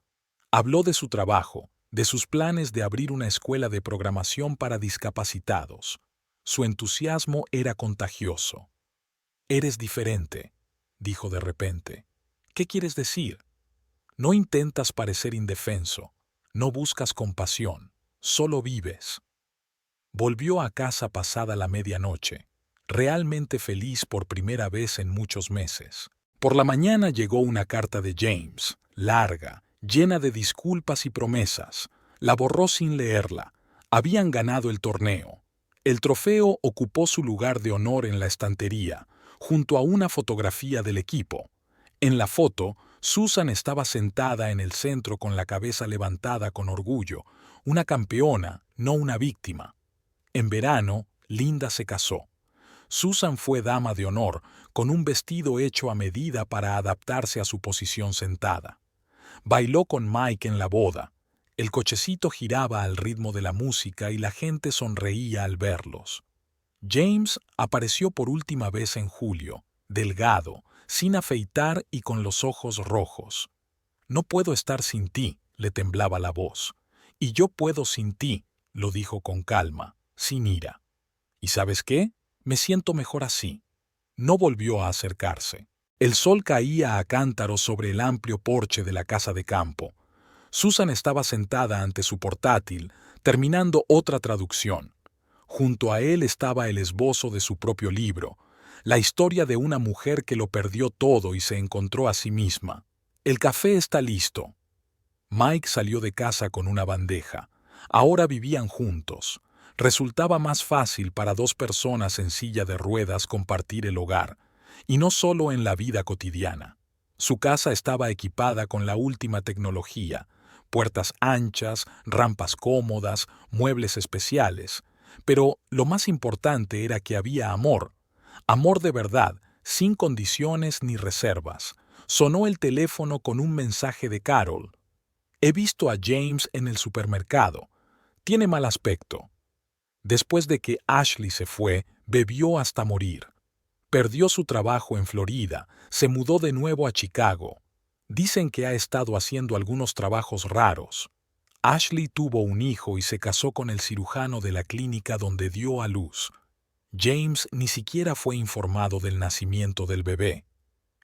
Habló de su trabajo, de sus planes de abrir una escuela de programación para discapacitados. Su entusiasmo era contagioso. Eres diferente, dijo de repente. ¿Qué quieres decir? No intentas parecer indefenso, no buscas compasión, solo vives. Volvió a casa pasada la medianoche, realmente feliz por primera vez en muchos meses. Por la mañana llegó una carta de James, larga, llena de disculpas y promesas. La borró sin leerla. Habían ganado el torneo. El trofeo ocupó su lugar de honor en la estantería, junto a una fotografía del equipo. En la foto, Susan estaba sentada en el centro con la cabeza levantada con orgullo, una campeona, no una víctima. En verano, Linda se casó. Susan fue dama de honor, con un vestido hecho a medida para adaptarse a su posición sentada. Bailó con Mike en la boda. El cochecito giraba al ritmo de la música y la gente sonreía al verlos. James apareció por última vez en julio, delgado, sin afeitar y con los ojos rojos. No puedo estar sin ti, le temblaba la voz. Y yo puedo sin ti, lo dijo con calma, sin ira. ¿Y sabes qué? Me siento mejor así. No volvió a acercarse. El sol caía a cántaros sobre el amplio porche de la casa de campo. Susan estaba sentada ante su portátil, terminando otra traducción. Junto a él estaba el esbozo de su propio libro, la historia de una mujer que lo perdió todo y se encontró a sí misma. El café está listo. Mike salió de casa con una bandeja. Ahora vivían juntos. Resultaba más fácil para dos personas en silla de ruedas compartir el hogar, y no solo en la vida cotidiana. Su casa estaba equipada con la última tecnología, puertas anchas, rampas cómodas, muebles especiales. Pero lo más importante era que había amor. Amor de verdad, sin condiciones ni reservas. Sonó el teléfono con un mensaje de Carol. He visto a James en el supermercado. Tiene mal aspecto. Después de que Ashley se fue, bebió hasta morir. Perdió su trabajo en Florida, se mudó de nuevo a Chicago. Dicen que ha estado haciendo algunos trabajos raros. Ashley tuvo un hijo y se casó con el cirujano de la clínica donde dio a luz. James ni siquiera fue informado del nacimiento del bebé.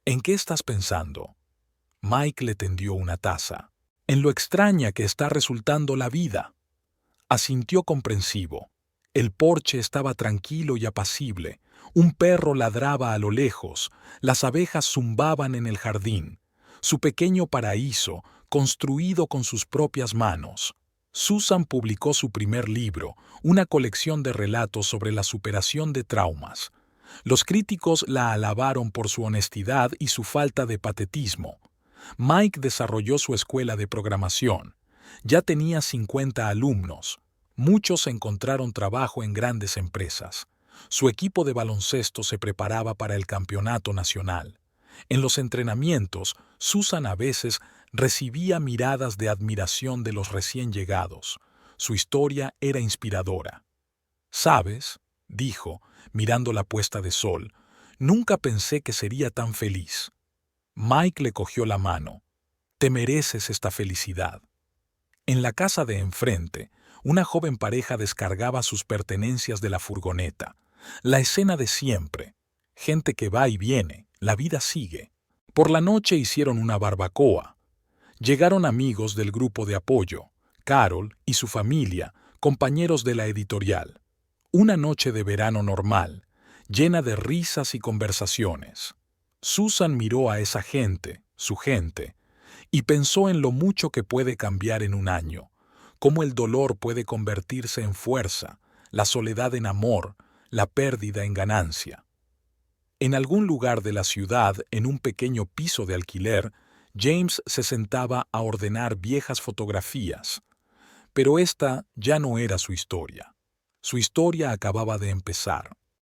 ¿En qué estás pensando? Mike le tendió una taza. En lo extraña que está resultando la vida. Asintió comprensivo. El porche estaba tranquilo y apacible. Un perro ladraba a lo lejos. Las abejas zumbaban en el jardín. Su pequeño paraíso, construido con sus propias manos. Susan publicó su primer libro, una colección de relatos sobre la superación de traumas. Los críticos la alabaron por su honestidad y su falta de patetismo. Mike desarrolló su escuela de programación. Ya tenía 50 alumnos. Muchos encontraron trabajo en grandes empresas. Su equipo de baloncesto se preparaba para el campeonato nacional. En los entrenamientos, Susan a veces recibía miradas de admiración de los recién llegados. Su historia era inspiradora. «¿Sabes?», dijo, mirando la puesta de sol, «nunca pensé que sería tan feliz». Mike le cogió la mano. «Te mereces esta felicidad». En la casa de enfrente, una joven pareja descargaba sus pertenencias de la furgoneta. La escena de siempre. Gente que va y viene, la vida sigue. Por la noche hicieron una barbacoa. Llegaron amigos del grupo de apoyo, Carol y su familia, compañeros de la editorial. Una noche de verano normal, llena de risas y conversaciones. Susan miró a esa gente, su gente, y pensó en lo mucho que puede cambiar en un año, cómo el dolor puede convertirse en fuerza, la soledad en amor, la pérdida en ganancia. En algún lugar de la ciudad, en un pequeño piso de alquiler, James se sentaba a ordenar viejas fotografías. Pero esta ya no era su historia. Su historia acababa de empezar.